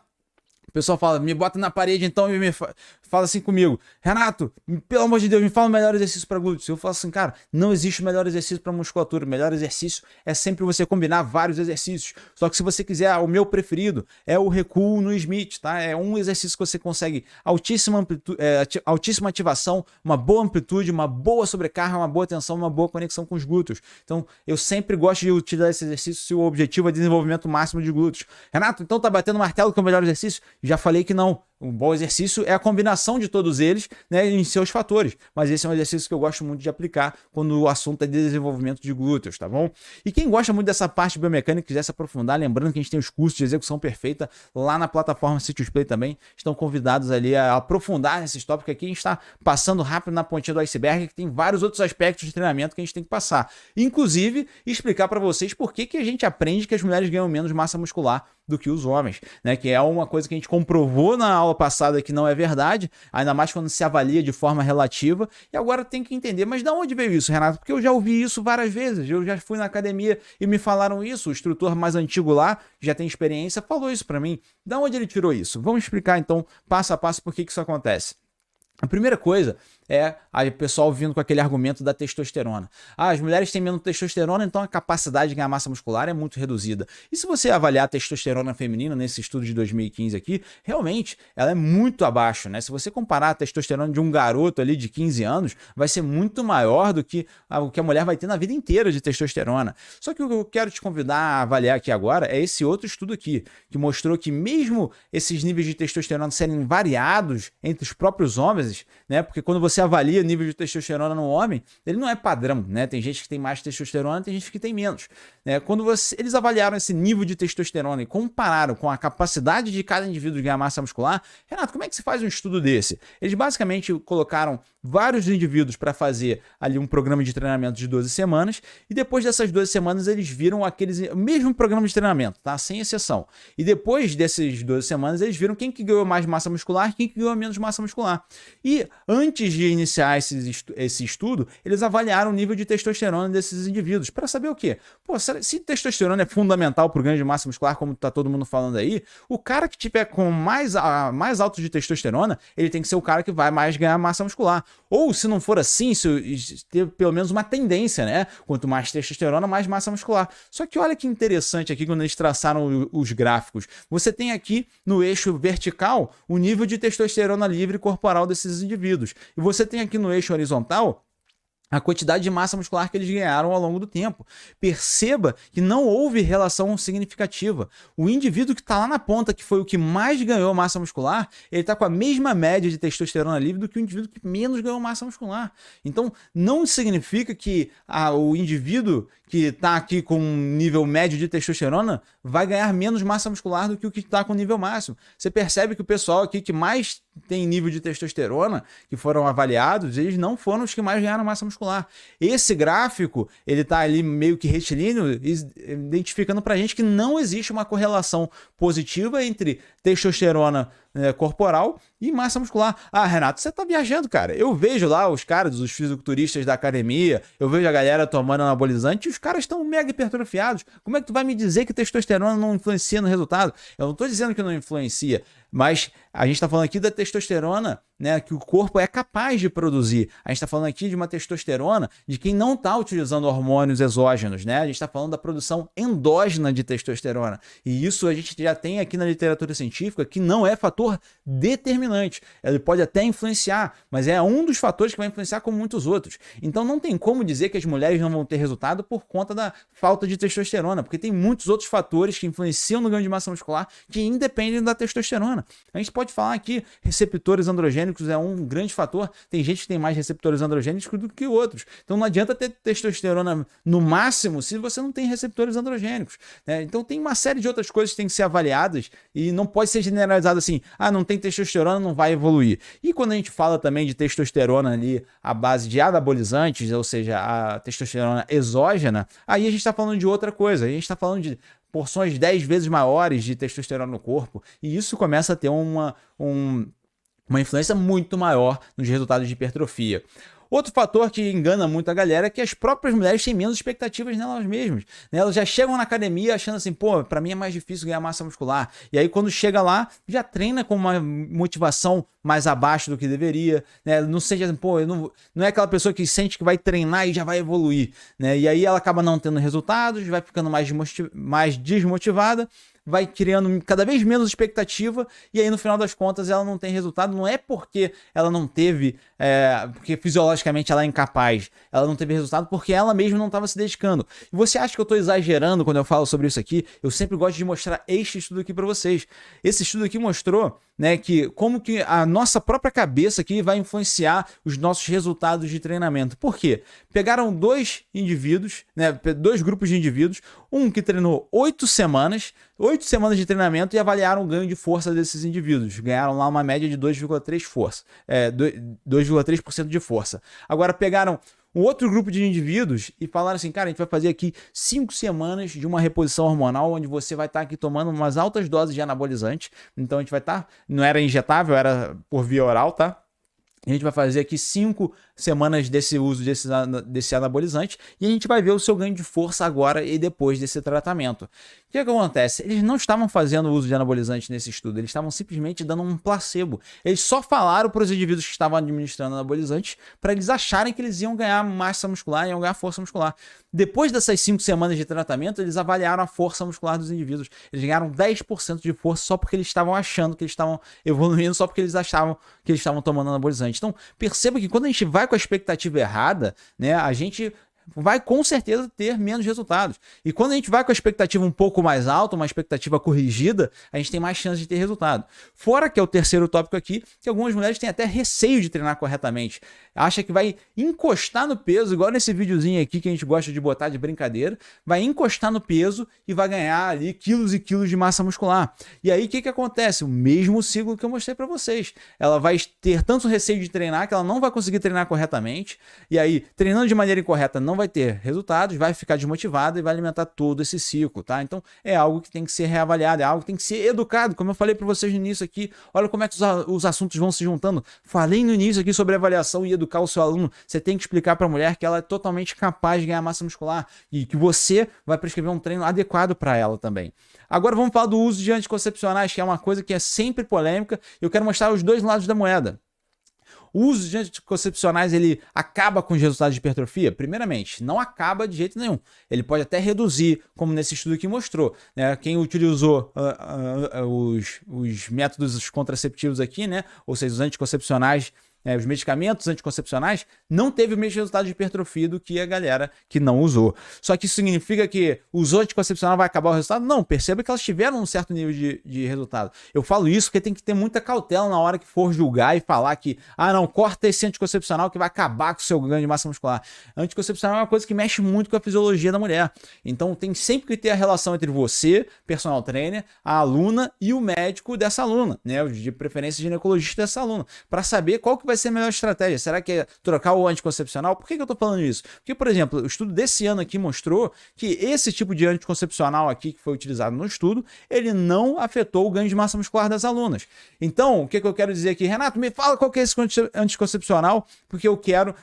pessoal fala, me bota na parede então e fala assim comigo, Renato, pelo amor de Deus, me fala o melhor exercício para glúteos. Eu falo assim, cara, não existe o melhor exercício para musculatura. O melhor exercício é sempre você combinar vários exercícios. Só que se você quiser, o meu preferido é o recuo no Smith, tá? É um exercício que você consegue altíssima ativação, uma boa amplitude, uma boa sobrecarga, uma boa tensão, uma boa conexão com os glúteos. Então, eu sempre gosto de utilizar esse exercício se o objetivo é desenvolvimento máximo de glúteos. Renato, então tá batendo martelo que é o melhor exercício? Já falei que não. Um bom exercício é a combinação de todos eles, né, em seus fatores. Mas esse é um exercício que eu gosto muito de aplicar quando o assunto é desenvolvimento de glúteos, tá bom? E quem gosta muito dessa parte biomecânica e quiser se aprofundar, lembrando que a gente tem os cursos de execução perfeita lá na plataforma CitySplay também, estão convidados ali a aprofundar nesses tópicos aqui. A gente está passando rápido na pontinha do iceberg, que tem vários outros aspectos de treinamento que a gente tem que passar. Inclusive, explicar para vocês por que a gente aprende que as mulheres ganham menos massa muscular do que os homens, né? Que é uma coisa que a gente comprovou na aula passada que não é verdade, ainda mais quando se avalia de forma relativa, e agora tem que entender, mas de onde veio isso, Renato? Porque eu já ouvi isso várias vezes, eu já fui na academia e me falaram isso, o instrutor mais antigo lá, que já tem experiência, falou isso para mim. De onde ele tirou isso? Vamos explicar então, passo a passo, por que isso acontece. A primeira coisa é o pessoal vindo com aquele argumento da testosterona. As mulheres têm menos testosterona, então a capacidade de ganhar massa muscular é muito reduzida. E se você avaliar a testosterona feminina nesse estudo de 2015 aqui, realmente ela é muito abaixo, né? Se você comparar a testosterona de um garoto ali de 15 anos, vai ser muito maior do que o que a mulher vai ter na vida inteira de testosterona. Só que o que eu quero te convidar a avaliar aqui agora é esse outro estudo aqui, que mostrou que mesmo esses níveis de testosterona serem variados entre os próprios homens, né? Porque quando você avalia o nível de testosterona no homem, ele não é padrão, né? Tem gente que tem mais testosterona, tem gente que tem menos, né? Quando eles avaliaram esse nível de testosterona e compararam com a capacidade de cada indivíduo de ganhar massa muscular, Renato, como é que se faz um estudo desse? Eles basicamente colocaram vários indivíduos para fazer ali um programa de treinamento de 12 semanas e depois dessas 12 semanas eles viram o mesmo programa de treinamento, tá? Sem exceção. E depois dessas 12 semanas eles viram quem que ganhou mais massa muscular e quem que ganhou menos massa muscular. E antes de iniciar esse estudo, eles avaliaram o nível de testosterona desses indivíduos para saber o quê? Pô, se testosterona é fundamental para o ganho de massa muscular, como está todo mundo falando aí, o cara que tiver com mais alto de testosterona, ele tem que ser o cara que vai mais ganhar massa muscular. Ou se não for assim, se ter pelo menos uma tendência, né? Quanto mais testosterona, mais massa muscular. Só que olha que interessante aqui quando eles traçaram os gráficos. Você tem aqui no eixo vertical o nível de testosterona livre corporal desses indivíduos. E você tem aqui no eixo horizontal a quantidade de massa muscular que eles ganharam ao longo do tempo. Perceba que não houve relação significativa. O indivíduo que está lá na ponta, que foi o que mais ganhou massa muscular, ele está com a mesma média de testosterona livre do que o indivíduo que menos ganhou massa muscular. Então, não significa que o indivíduo que está aqui com um nível médio de testosterona vai ganhar menos massa muscular do que o que está com nível máximo. Você percebe que o pessoal aqui que mais tem nível de testosterona, que foram avaliados, eles não foram os que mais ganharam massa muscular. Esse gráfico, ele está ali meio que retilíneo, identificando para a gente que não existe uma correlação positiva entre testosterona corporal e massa muscular. Ah, Renato, você tá viajando, cara. Eu vejo lá os caras, os fisiculturistas da academia, eu vejo a galera tomando anabolizante e os caras estão mega hipertrofiados. Como é que tu vai me dizer que testosterona não influencia no resultado? Eu não tô dizendo que não influencia, mas a gente tá falando aqui da testosterona, né, que o corpo é capaz de produzir. A gente está falando aqui de uma testosterona de quem não está utilizando hormônios exógenos, né? A gente está falando da produção endógena de testosterona. E isso a gente já tem aqui na literatura científica que não é fator determinante. Ele pode até influenciar, mas é um dos fatores que vai influenciar como muitos outros. Então não tem como dizer que as mulheres não vão ter resultado por conta da falta de testosterona, porque tem muitos outros fatores que influenciam no ganho de massa muscular que independem da testosterona. A gente pode falar aqui, receptores androgênicos é um grande fator. Tem gente que tem mais receptores androgênicos do que outros. Então não adianta ter testosterona no máximo se você não tem receptores androgênicos, né? Então tem uma série de outras coisas que têm que ser avaliadas e não pode ser generalizado assim, não tem testosterona, não vai evoluir. E quando a gente fala também de testosterona ali à base de anabolizantes, ou seja, a testosterona exógena, aí a gente está falando de outra coisa. A gente está falando de porções 10 vezes maiores de testosterona no corpo, e isso começa a ter uma influência muito maior nos resultados de hipertrofia. Outro fator que engana muito a galera é que as próprias mulheres têm menos expectativas nelas mesmas, né? Elas já chegam na academia achando assim, pô, pra mim é mais difícil ganhar massa muscular. E aí quando chega lá, já treina com uma motivação mais abaixo do que deveria, né? Não sente assim, pô, não é aquela pessoa que sente que vai treinar e já vai evoluir, né? E aí ela acaba não tendo resultados, vai ficando mais desmotivada, vai criando cada vez menos expectativa, e aí no final das contas ela não tem resultado. Não é porque ela não teve, porque fisiologicamente ela é incapaz, ela não teve resultado porque ela mesma não estava se dedicando. E você acha que eu estou exagerando quando eu falo sobre isso aqui? Eu sempre gosto de mostrar este estudo aqui para vocês. Esse estudo aqui mostrou, né, que como que a nossa própria cabeça aqui vai influenciar os nossos resultados de treinamento. Por quê? Pegaram dois indivíduos, né, dois grupos de indivíduos, um que treinou 8 semanas de treinamento, e avaliaram o ganho de força desses indivíduos. Ganharam lá uma média de 2,3% de força. Agora pegaram um outro grupo de indivíduos e falaram assim, cara, a gente vai fazer aqui 5 semanas de uma reposição hormonal, onde você vai estar aqui tomando umas altas doses de anabolizante. Então a gente vai estar, não era injetável, era por via oral, tá? A gente vai fazer aqui 5 semanas desse uso desse anabolizante, e a gente vai ver o seu ganho de força agora e depois desse tratamento. O que acontece? Eles não estavam fazendo uso de anabolizante nesse estudo, eles estavam simplesmente dando um placebo. Eles só falaram para os indivíduos que estavam administrando anabolizantes para eles acharem que eles iam ganhar massa muscular, iam ganhar força muscular. Depois dessas 5 semanas de tratamento, eles avaliaram a força muscular dos indivíduos. Eles ganharam 10% de força só porque eles estavam achando que eles estavam evoluindo, só porque eles achavam que eles estavam tomando anabolizante. Então, perceba que quando a gente vai com a expectativa errada, né, a gente vai com certeza ter menos resultados. E quando a gente vai com a expectativa um pouco mais alta, uma expectativa corrigida, a gente tem mais chance de ter resultado. Fora que é o terceiro tópico aqui, que algumas mulheres têm até receio de treinar corretamente. Acha que vai encostar no peso, igual nesse videozinho aqui que a gente gosta de botar de brincadeira, vai encostar no peso e vai ganhar ali quilos e quilos de massa muscular. E aí o que acontece? O mesmo ciclo que eu mostrei para vocês. Ela vai ter tanto receio de treinar que ela não vai conseguir treinar corretamente, e aí treinando de maneira incorreta não vai ter resultados, vai ficar desmotivada e vai alimentar todo esse ciclo, tá? Então é algo que tem que ser reavaliado, é algo que tem que ser educado, como eu falei para vocês no início aqui. Olha como é que os assuntos vão se juntando. Falei no início aqui sobre avaliação e educar o seu aluno. Você tem que explicar para a mulher que ela é totalmente capaz de ganhar massa muscular e que você vai prescrever um treino adequado para ela também. Agora vamos falar do uso de anticoncepcionais, que é uma coisa que é sempre polêmica. Eu quero mostrar os dois lados da moeda. O uso de anticoncepcionais, ele acaba com os resultados de hipertrofia? Primeiramente, não acaba de jeito nenhum. Ele pode até reduzir, como nesse estudo que mostrou, né? Quem utilizou os métodos contraceptivos aqui, né? Ou seja, os anticoncepcionais, os medicamentos anticoncepcionais, não teve o mesmo resultado de hipertrofia do que a galera que não usou. Só que isso significa que usou anticoncepcional vai acabar o resultado? Não, perceba que elas tiveram um certo nível de resultado. Eu falo isso porque tem que ter muita cautela na hora que for julgar e falar que, não, corta esse anticoncepcional que vai acabar com o seu ganho de massa muscular. Anticoncepcional é uma coisa que mexe muito com a fisiologia da mulher. Então tem sempre que ter a relação entre você, personal trainer, a aluna e o médico dessa aluna, né? De preferência ginecologista dessa aluna, para saber qual que vai ser a melhor estratégia. Será que é trocar o anticoncepcional? Por que eu tô falando isso? Porque, por exemplo, o estudo desse ano aqui mostrou que esse tipo de anticoncepcional aqui que foi utilizado no estudo, ele não afetou o ganho de massa muscular das alunas. Então, o que eu quero dizer aqui? Renato, me fala qual que é esse anticoncepcional, porque eu quero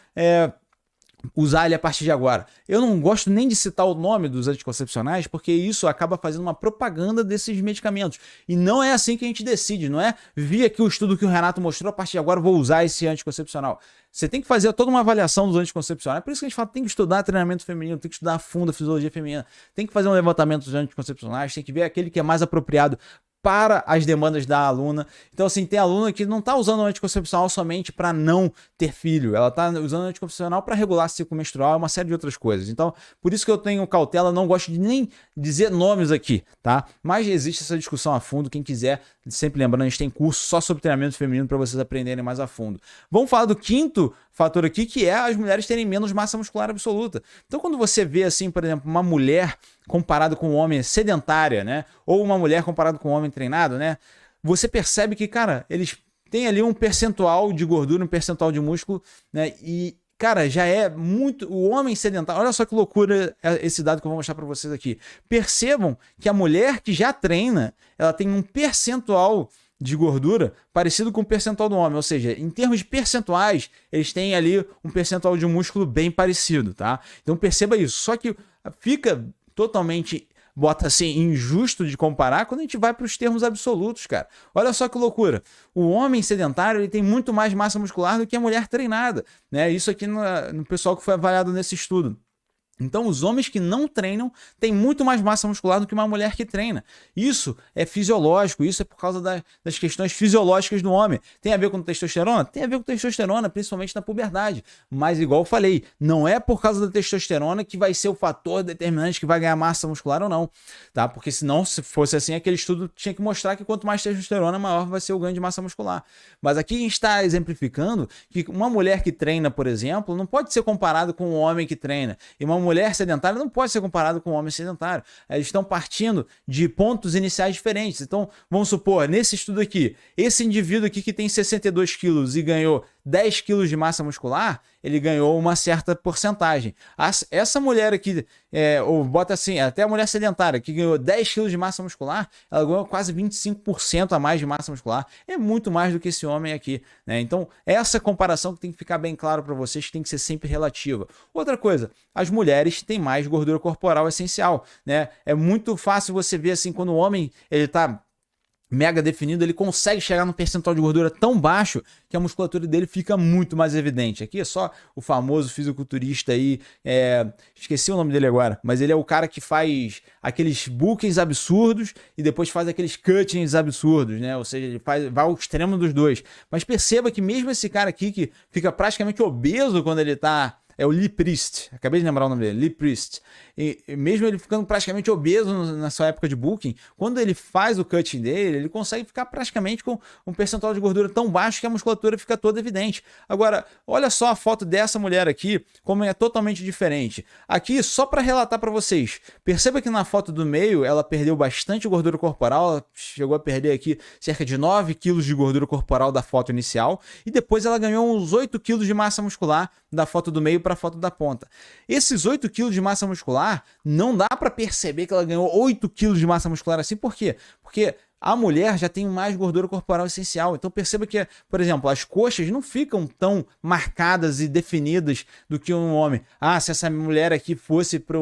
usar ele a partir de agora. Eu não gosto nem de citar o nome dos anticoncepcionais, porque isso acaba fazendo uma propaganda desses medicamentos. E não é assim que a gente decide, não é vi aqui o estudo que o Renato mostrou, a partir de agora eu vou usar esse anticoncepcional. Você tem que fazer toda uma avaliação dos anticoncepcionais. Por isso que a gente fala, tem que estudar treinamento feminino, tem que estudar a fundo a fisiologia feminina, tem que fazer um levantamento dos anticoncepcionais, tem que ver aquele que é mais apropriado para as demandas da aluna. Então, assim, tem aluna que não está usando o anticoncepcional somente para não ter filho, ela está usando o anticoncepcional para regular ciclo menstrual e uma série de outras coisas. Então, por isso que eu tenho cautela, não gosto de nem dizer nomes aqui, tá? Mas existe essa discussão a fundo, quem quiser, sempre lembrando, a gente tem curso só sobre treinamento feminino para vocês aprenderem mais a fundo. Vamos falar do quinto fator aqui, que é as mulheres terem menos massa muscular absoluta. Então, quando você vê, assim, por exemplo, uma mulher comparado com um homem sedentária, né? Ou uma mulher comparado com um homem treinado, né? Você percebe que, cara, eles têm ali um percentual de gordura, um percentual de músculo, né? E, cara, já é muito... O homem sedentário... Olha só que loucura esse dado que eu vou mostrar para vocês aqui. Percebam que a mulher que já treina, ela tem um percentual de gordura parecido com o percentual do homem, ou seja, em termos de percentuais, eles têm ali um percentual de músculo bem parecido, tá? Então perceba isso, só que fica totalmente, bota assim, injusto de comparar quando a gente vai para os termos absolutos, cara. Olha só que loucura, o homem sedentário ele tem muito mais massa muscular do que a mulher treinada, né? Isso aqui no pessoal que foi avaliado nesse estudo. Então, os homens que não treinam têm muito mais massa muscular do que uma mulher que treina. Isso é fisiológico, isso é por causa das questões fisiológicas do homem. Tem a ver com testosterona? Tem a ver com testosterona, principalmente na puberdade. Mas, igual eu falei, não é por causa da testosterona que vai ser o fator determinante que vai ganhar massa muscular ou não. Tá? Porque senão, se fosse assim, aquele estudo tinha que mostrar que quanto mais testosterona, maior vai ser o ganho de massa muscular. Mas aqui a gente está exemplificando que uma mulher que treina, por exemplo, não pode ser comparado com um homem que treina. E uma mulher sedentária não pode ser comparado com um homem sedentário. Eles estão partindo de pontos iniciais diferentes. Então, vamos supor, nesse estudo aqui, esse indivíduo aqui que tem 62 quilos e ganhou 10 quilos de massa muscular, ele ganhou uma certa porcentagem. Essa mulher aqui, ou bota assim, até a mulher sedentária, que ganhou 10 quilos de massa muscular, ela ganhou quase 25% a mais de massa muscular. É muito mais do que esse homem aqui, né? Então, essa comparação que tem que ficar bem claro para vocês, que tem que ser sempre relativa. Outra coisa, as mulheres têm mais gordura corporal essencial, né? É muito fácil você ver assim, quando o homem, ele tá mega definido, ele consegue chegar num percentual de gordura tão baixo que a musculatura dele fica muito mais evidente. Aqui é só o famoso fisiculturista aí, esqueci o nome dele agora, mas ele é o cara que faz aqueles bookings absurdos e depois faz aqueles cuttings absurdos, né? Ou seja, ele vai ao extremo dos dois. Mas perceba que mesmo esse cara aqui que fica praticamente obeso quando ele tá... É o Lee Priest, acabei de lembrar o nome dele, Lee Priest. E mesmo ele ficando praticamente obeso na sua época de booking, quando ele faz o cutting dele, ele consegue ficar praticamente com um percentual de gordura tão baixo que a musculatura fica toda evidente. Agora, olha só a foto dessa mulher aqui, como é totalmente diferente. Aqui, só para relatar para vocês, perceba que na foto do meio, ela perdeu bastante gordura corporal, ela chegou a perder aqui cerca de 9 quilos de gordura corporal da foto inicial, e depois ela ganhou uns 8 quilos de massa muscular da foto do meio para a foto da ponta. Esses 8 kg de massa muscular, não dá para perceber que ela ganhou 8 kg de massa muscular assim, por quê? Porque a mulher já tem mais gordura corporal essencial. Então perceba que, por exemplo, as coxas não ficam tão marcadas e definidas do que um homem. Ah, se essa mulher aqui fosse para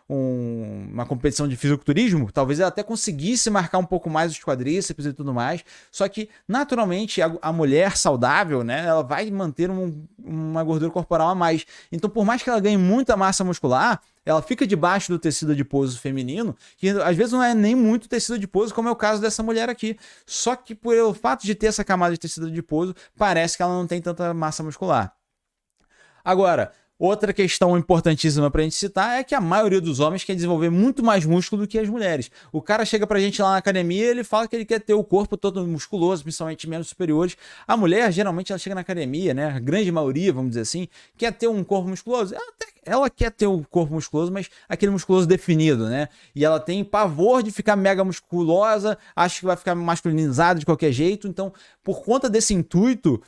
uma competição de fisiculturismo, talvez ela até conseguisse marcar um pouco mais os quadríceps e tudo mais. Só que, naturalmente, a mulher saudável, né, ela vai manter uma gordura corporal a mais. Então, por mais que ela ganhe muita massa muscular, ela fica debaixo do tecido adiposo feminino, que às vezes não é nem muito tecido adiposo, como é o caso dessa mulher aqui. Só que pelo fato de ter essa camada de tecido adiposo, parece que ela não tem tanta massa muscular. Agora, outra questão importantíssima pra gente citar é que a maioria dos homens quer desenvolver muito mais músculo do que as mulheres. O cara chega pra gente lá na academia e ele fala que ele quer ter o corpo todo musculoso, principalmente membros superiores. A mulher, geralmente, ela chega na academia, né? A grande maioria, vamos dizer assim, quer ter um corpo musculoso. Ela quer ter o corpo musculoso, mas aquele musculoso definido, né? E ela tem pavor de ficar mega musculosa, acha que vai ficar masculinizada de qualquer jeito. Então, por conta desse intuito,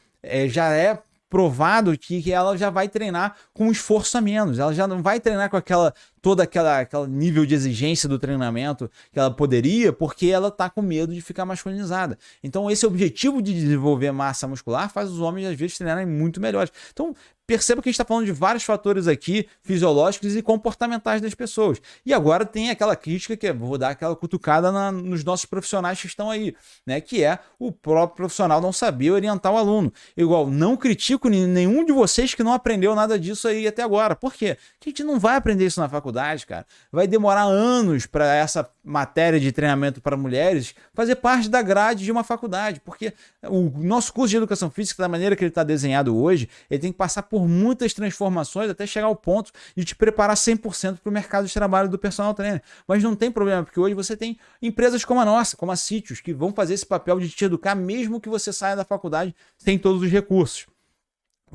já é provado que ela já vai treinar com um esforço a menos. Ela já não vai treinar com aquela todo aquele nível de exigência do treinamento que ela poderia, porque ela está com medo de ficar masculinizada. Então esse objetivo de desenvolver massa muscular faz os homens às vezes treinarem muito melhores. Então perceba que a gente está falando de vários fatores aqui fisiológicos e comportamentais das pessoas. E agora tem aquela crítica que vou dar aquela cutucada nos nossos profissionais que estão aí, né? Que é o próprio profissional não saber orientar o aluno. Igual, não critico nenhum de vocês que não aprendeu nada disso aí até agora. Por quê? Porque a gente não vai aprender isso na faculdade, cara. Vai demorar anos para essa matéria de treinamento para mulheres fazer parte da grade de uma faculdade. Porque o nosso curso de educação física, da maneira que ele está desenhado hoje, ele tem que passar por muitas transformações até chegar ao ponto de te preparar 100% para o mercado de trabalho do personal trainer. Mas não tem problema, porque hoje você tem empresas como a nossa, como a Sítios, que vão fazer esse papel de te educar mesmo que você saia da faculdade sem todos os recursos.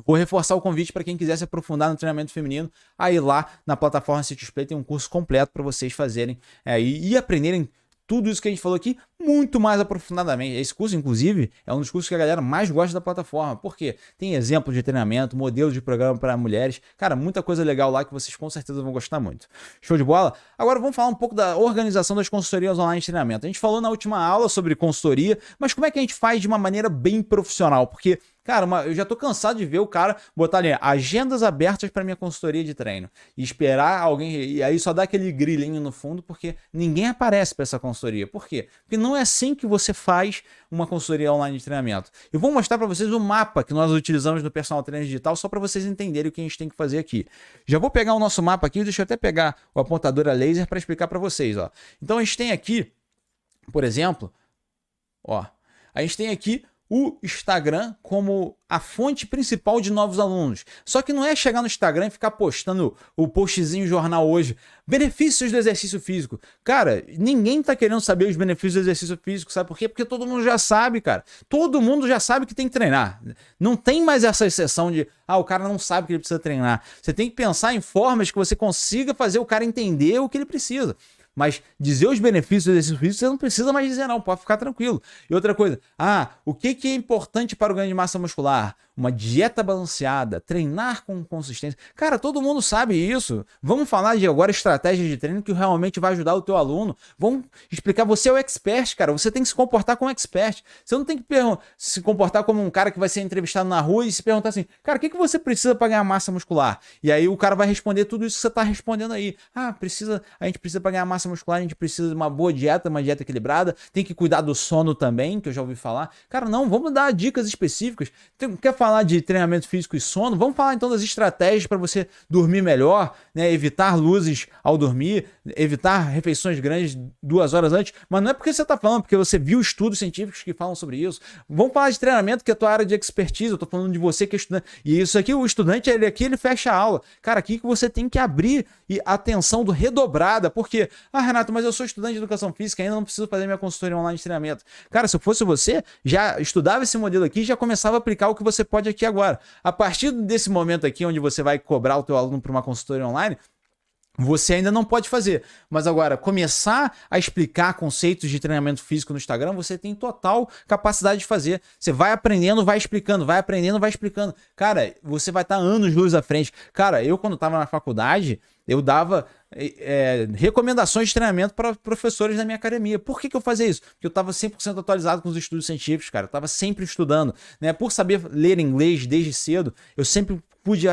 Vou reforçar o convite para quem quiser se aprofundar no treinamento feminino, aí lá na plataforma Sítios Play tem um curso completo para vocês fazerem e aprenderem tudo isso que a gente falou aqui, muito mais aprofundadamente. Esse curso, inclusive, é um dos cursos que a galera mais gosta da plataforma. Por quê? Tem exemplos de treinamento, modelos de programa para mulheres. Cara, muita coisa legal lá que vocês com certeza vão gostar muito. Show de bola? Agora vamos falar um pouco da organização das consultorias online de treinamento. A gente falou na última aula sobre consultoria, mas como é que a gente faz de uma maneira bem profissional? Porque, cara, eu já tô cansado de ver o cara botar ali agendas abertas para minha consultoria de treino e esperar alguém, e aí só dá aquele grilinho no fundo porque ninguém aparece para essa consultoria. Por quê? Porque não é assim que você faz uma consultoria online de treinamento. Eu vou mostrar para vocês o mapa que nós utilizamos no Personal Trainer Digital só para vocês entenderem o que a gente tem que fazer aqui. Já vou pegar o nosso mapa aqui, deixa eu até pegar o apontador a laser para explicar para vocês, ó. Então a gente tem aqui, por exemplo, ó, a gente tem aqui o Instagram como a fonte principal de novos alunos. Só que não é chegar no Instagram e ficar postando o postzinho jornal hoje. Benefícios do exercício físico. Cara, ninguém tá querendo saber os benefícios do exercício físico, sabe por quê? Porque todo mundo já sabe, cara. Todo mundo já sabe que tem que treinar. Não tem mais essa exceção de, o cara não sabe que ele precisa treinar. Você tem que pensar em formas que você consiga fazer o cara entender o que ele precisa. Mas dizer os benefícios do exercício físico, você não precisa mais dizer não, pode ficar tranquilo. E outra coisa, o que é importante para o ganho de massa muscular? Uma dieta balanceada, treinar com consistência. Cara, todo mundo sabe isso. Vamos falar de agora estratégias de treino que realmente vai ajudar o teu aluno. Vamos explicar, você é o expert, cara, você tem que se comportar como expert. Você não tem que se comportar como um cara que vai ser entrevistado na rua e se perguntar assim, cara, o que você precisa para ganhar massa muscular? E aí o cara vai responder tudo isso que você está respondendo aí. A gente precisa para ganhar massa muscular, a gente precisa de uma boa dieta, uma dieta equilibrada, tem que cuidar do sono também, que eu já ouvi falar. Cara, não, vamos dar dicas específicas. Quer falar de treinamento físico e sono? Vamos falar então das estratégias para você dormir melhor, né? Evitar luzes ao dormir, evitar refeições grandes 2 horas antes, mas não é porque você está falando, porque você viu estudos científicos que falam sobre isso. Vamos falar de treinamento, que é a tua área de expertise, eu estou falando de você que é estudante, e isso aqui, o estudante, ele fecha a aula. Cara, aqui que você tem que abrir a atenção redobrada, porque Renato, mas eu sou estudante de educação física, ainda não preciso fazer minha consultoria online de treinamento. Cara, se eu fosse você, já estudava esse modelo aqui e já começava a aplicar o que você pode aqui agora. A partir desse momento aqui, onde você vai cobrar o teu aluno para uma consultoria online, você ainda não pode fazer, mas agora começar a explicar conceitos de treinamento físico no Instagram, você tem total capacidade de fazer. Você vai aprendendo, vai explicando, vai aprendendo, vai explicando. Cara, você vai estar anos luz à frente. Cara, eu quando estava na faculdade, eu dava recomendações de treinamento para professores da minha academia. Por que eu fazia isso? Porque eu estava 100% atualizado com os estudos científicos, cara. Eu estava sempre estudando, né? Por saber ler inglês desde cedo, eu sempre pude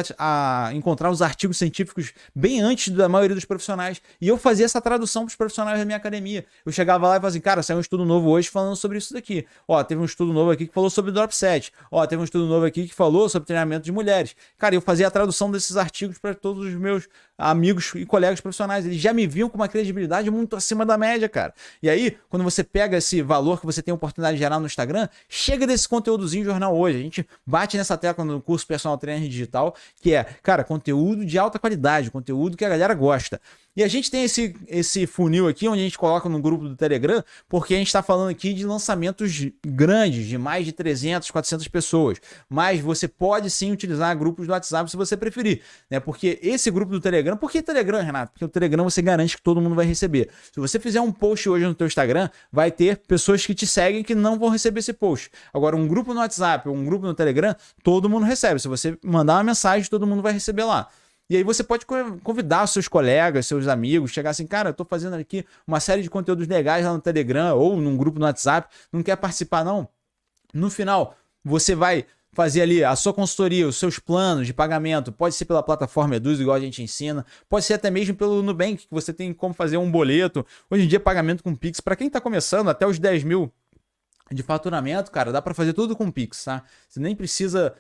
encontrar os artigos científicos bem antes da maioria dos profissionais. E eu fazia essa tradução para os profissionais da minha academia. Eu chegava lá e falava assim, cara, saiu um estudo novo hoje falando sobre isso daqui. Ó, teve um estudo novo aqui que falou sobre drop set. Ó, teve um estudo novo aqui que falou sobre treinamento de mulheres. Cara, eu fazia a tradução desses artigos para todos os meus amigos e colegas profissionais. Eles já me viam com uma credibilidade muito acima da média, cara. E aí, quando você pega esse valor que você tem a oportunidade de gerar no Instagram, chega desse conteúdozinho jornal hoje. A gente bate nessa tecla no curso Personal Trainer Digital, que é, cara, conteúdo de alta qualidade, conteúdo que a galera gosta. E a gente tem esse funil aqui, onde a gente coloca no grupo do Telegram, porque a gente está falando aqui de lançamentos grandes, de mais de 300, 400 pessoas. Mas você pode sim utilizar grupos do WhatsApp se você preferir, né? Porque esse grupo do Telegram... Por que Telegram, Renato? Porque o Telegram você garante que todo mundo vai receber. Se você fizer um post hoje no teu Instagram, vai ter pessoas que te seguem que não vão receber esse post. Agora, um grupo no WhatsApp ou um grupo no Telegram, todo mundo recebe. Se você mandar uma mensagem, todo mundo vai receber lá. E aí você pode convidar os seus colegas, seus amigos, chegar assim, cara, eu tô fazendo aqui uma série de conteúdos legais lá no Telegram ou num grupo no WhatsApp, não quer participar não? No final, você vai fazer ali a sua consultoria, os seus planos de pagamento, pode ser pela plataforma Eduz, igual a gente ensina, pode ser até mesmo pelo Nubank, que você tem como fazer um boleto. Hoje em dia, pagamento com Pix, para quem está começando, até os 10 mil de faturamento, cara, dá para fazer tudo com Pix, tá? Você nem precisa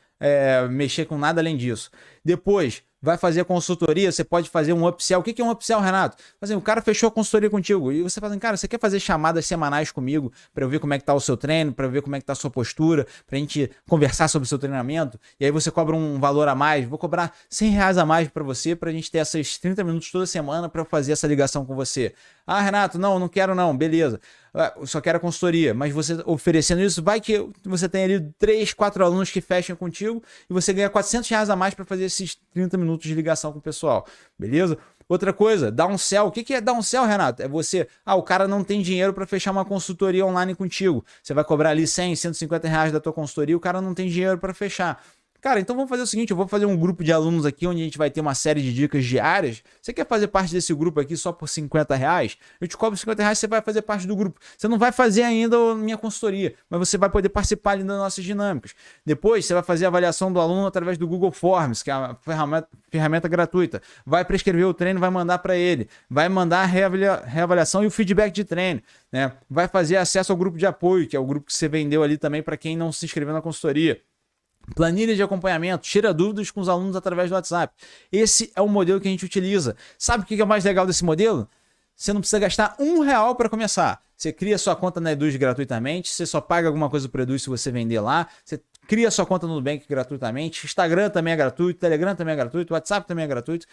mexer com nada além disso. Depois, vai fazer a consultoria, você pode fazer um upsell. O que é um upsell, Renato? Assim, o cara fechou a consultoria contigo e você fala assim, cara, você quer fazer chamadas semanais comigo para eu ver como é que tá o seu treino, para eu ver como é que tá a sua postura, pra gente conversar sobre o seu treinamento, e aí você cobra um valor a mais, vou cobrar R$100 a mais para você, pra gente ter esses 30 minutos toda semana para fazer essa ligação com você. Ah, Renato, não quero não, beleza. Eu só quero a consultoria, mas você oferecendo isso, vai que você tem ali 3, 4 alunos que fecham contigo e você ganha R$400 a mais para fazer esses 30 minutos de ligação com o pessoal, beleza? Outra coisa, downsell. O que é downsell, Renato? É você, o cara não tem dinheiro para fechar uma consultoria online contigo. Você vai cobrar ali 100, R$150 da tua consultoria, o cara não tem dinheiro para fechar. Cara, então vamos fazer o seguinte, eu vou fazer um grupo de alunos aqui onde a gente vai ter uma série de dicas diárias. Você quer fazer parte desse grupo aqui só por R$50? Eu te cobro R$50, você vai fazer parte do grupo. Você não vai fazer ainda a minha consultoria, mas você vai poder participar ali das nossas dinâmicas. Depois, você vai fazer a avaliação do aluno através do Google Forms, que é uma ferramenta gratuita. Vai prescrever o treino, vai mandar para ele. Vai mandar a reavaliação e o feedback de treino, né? Vai fazer acesso ao grupo de apoio, que é o grupo que você vendeu ali também para quem não se inscreveu na consultoria. Planilha de acompanhamento, tira dúvidas com os alunos através do WhatsApp. Esse é o modelo que a gente utiliza. Sabe o que é o mais legal desse modelo? Você não precisa gastar R$1 para começar. Você cria sua conta na Eduz gratuitamente, você só paga alguma coisa para Eduz se você vender lá, você cria sua conta no Nubank gratuitamente, Instagram também é gratuito, Telegram também é gratuito, WhatsApp também é gratuito,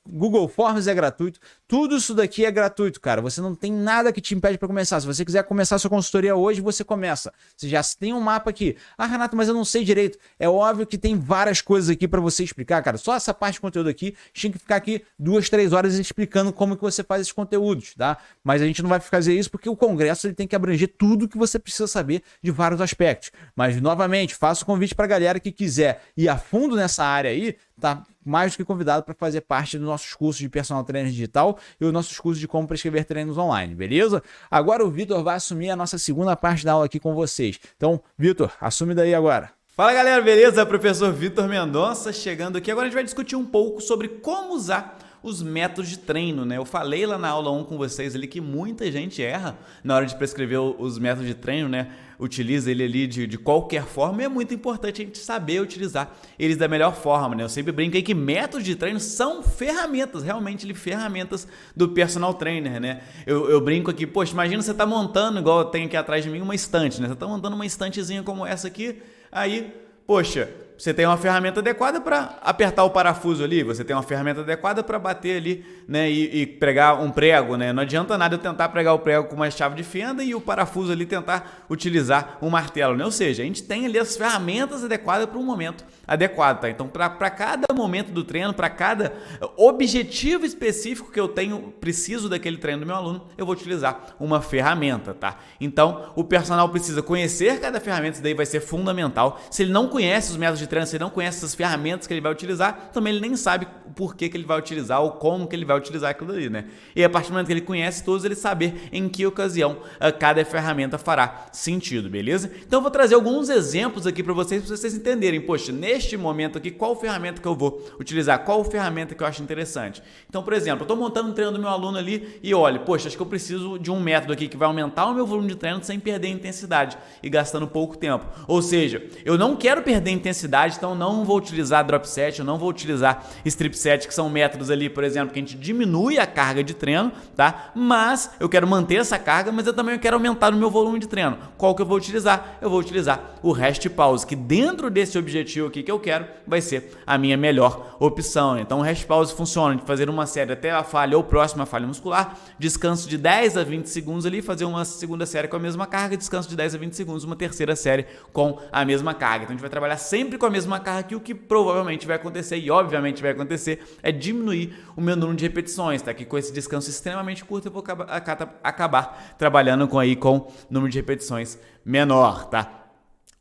Google Forms é gratuito, tudo isso daqui é gratuito, cara. Você não tem nada que te impede para começar. Se você quiser começar sua consultoria hoje, você começa. Você já tem um mapa aqui. Ah, Renato, mas eu não sei direito. É óbvio que tem várias coisas aqui para você explicar, cara. Só essa parte de conteúdo aqui, tinha que ficar aqui 2, 3 horas explicando como que você faz esses conteúdos, tá? Mas a gente não vai fazer isso porque o congresso ele tem que abranger tudo que você precisa saber de vários aspectos. Mas, novamente, faço o convite para a galera que quiser ir a fundo nessa área aí, tá mais do que convidado para fazer parte dos nossos cursos de personal trainer digital e os nossos cursos de como prescrever treinos online, beleza? Agora o Vitor vai assumir a nossa segunda parte da aula aqui com vocês. Então, Vitor, assume daí agora. Fala galera, beleza? Professor Vitor Mendonça chegando aqui. Agora a gente vai discutir um pouco sobre como usar os métodos de treino, né? Eu falei lá na aula 1 com vocês ali que muita gente erra na hora de prescrever os métodos de treino, né? Utiliza ele ali de qualquer forma e é muito importante a gente saber utilizar eles da melhor forma, né? Eu sempre brinco aí que métodos de treino são ferramentas, realmente ferramentas do personal trainer, né? Eu brinco aqui, poxa, imagina você tá montando, igual tem aqui atrás de mim, uma estante, né? Você tá montando uma estantezinha como essa aqui, aí, poxa, você tem uma ferramenta adequada para apertar o parafuso ali, você tem uma ferramenta adequada para bater ali, né, e pregar um prego, né? Não adianta nada eu tentar pregar o prego com uma chave de fenda e o parafuso ali tentar utilizar um martelo, né? Ou seja, a gente tem ali as ferramentas adequadas para um momento adequado, tá? Então, para cada momento do treino, para cada objetivo específico que eu tenho, preciso daquele treino do meu aluno, eu vou utilizar uma ferramenta, tá? Então, o personal precisa conhecer cada ferramenta, isso daí vai ser fundamental. Se ele não conhece os métodos de treino, se ele não conhece essas ferramentas que ele vai utilizar, também ele nem sabe por que ele vai utilizar ou como que ele vai utilizar aquilo ali, né? E a partir do momento que ele conhece todos, ele saber em que ocasião cada ferramenta fará sentido, beleza? Então eu vou trazer alguns exemplos aqui para vocês entenderem, poxa, neste momento aqui, qual ferramenta que eu vou utilizar, qual ferramenta que eu acho interessante. Então, por exemplo, eu estou montando um treino do meu aluno ali e olha, poxa, acho que eu preciso de um método aqui que vai aumentar o meu volume de treino sem perder a intensidade e gastando pouco tempo. Ou seja, eu não quero perder a intensidade, então não vou utilizar drop set, eu não vou utilizar strip set, que são métodos ali, por exemplo, que a gente diminui a carga de treino, tá? Mas eu quero manter essa carga, mas eu também quero aumentar o meu volume de treino. Qual que eu vou utilizar? Eu vou utilizar o rest pause, que dentro desse objetivo aqui que eu quero, vai ser a minha melhor opção. Então o rest pause funciona de fazer uma série até a falha ou próxima falha muscular, descanso de 10 a 20 segundos ali, fazer uma segunda série com a mesma carga, descanso de 10 a 20 segundos, uma terceira série com a mesma carga. Então a gente vai trabalhar sempre com a mesma carga aqui, o que provavelmente vai acontecer e obviamente vai acontecer é diminuir o meu número de repetições, tá? Que com esse descanso extremamente curto eu vou acabar trabalhando com número de repetições menor, tá?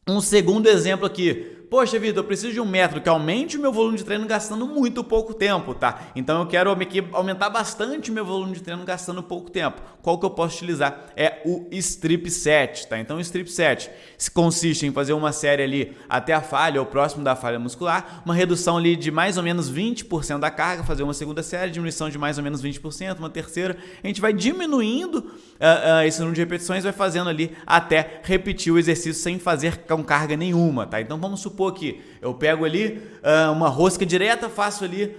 Um segundo exemplo aqui, poxa, Vitor, eu preciso de um método que aumente o meu volume de treino gastando muito pouco tempo, tá? Então eu quero aumentar bastante o meu volume de treino gastando pouco tempo. Qual que eu posso utilizar? É o strip set, tá? Então o strip set consiste em fazer uma série ali até a falha ou próximo da falha muscular, uma redução ali de mais ou menos 20% da carga, fazer uma segunda série, diminuição de mais ou menos 20%, uma terceira, a gente vai diminuindo esse número de repetições, vai fazendo ali até repetir o exercício sem fazer com carga nenhuma, tá? Então vamos supor que eu pego ali uma rosca direta, faço ali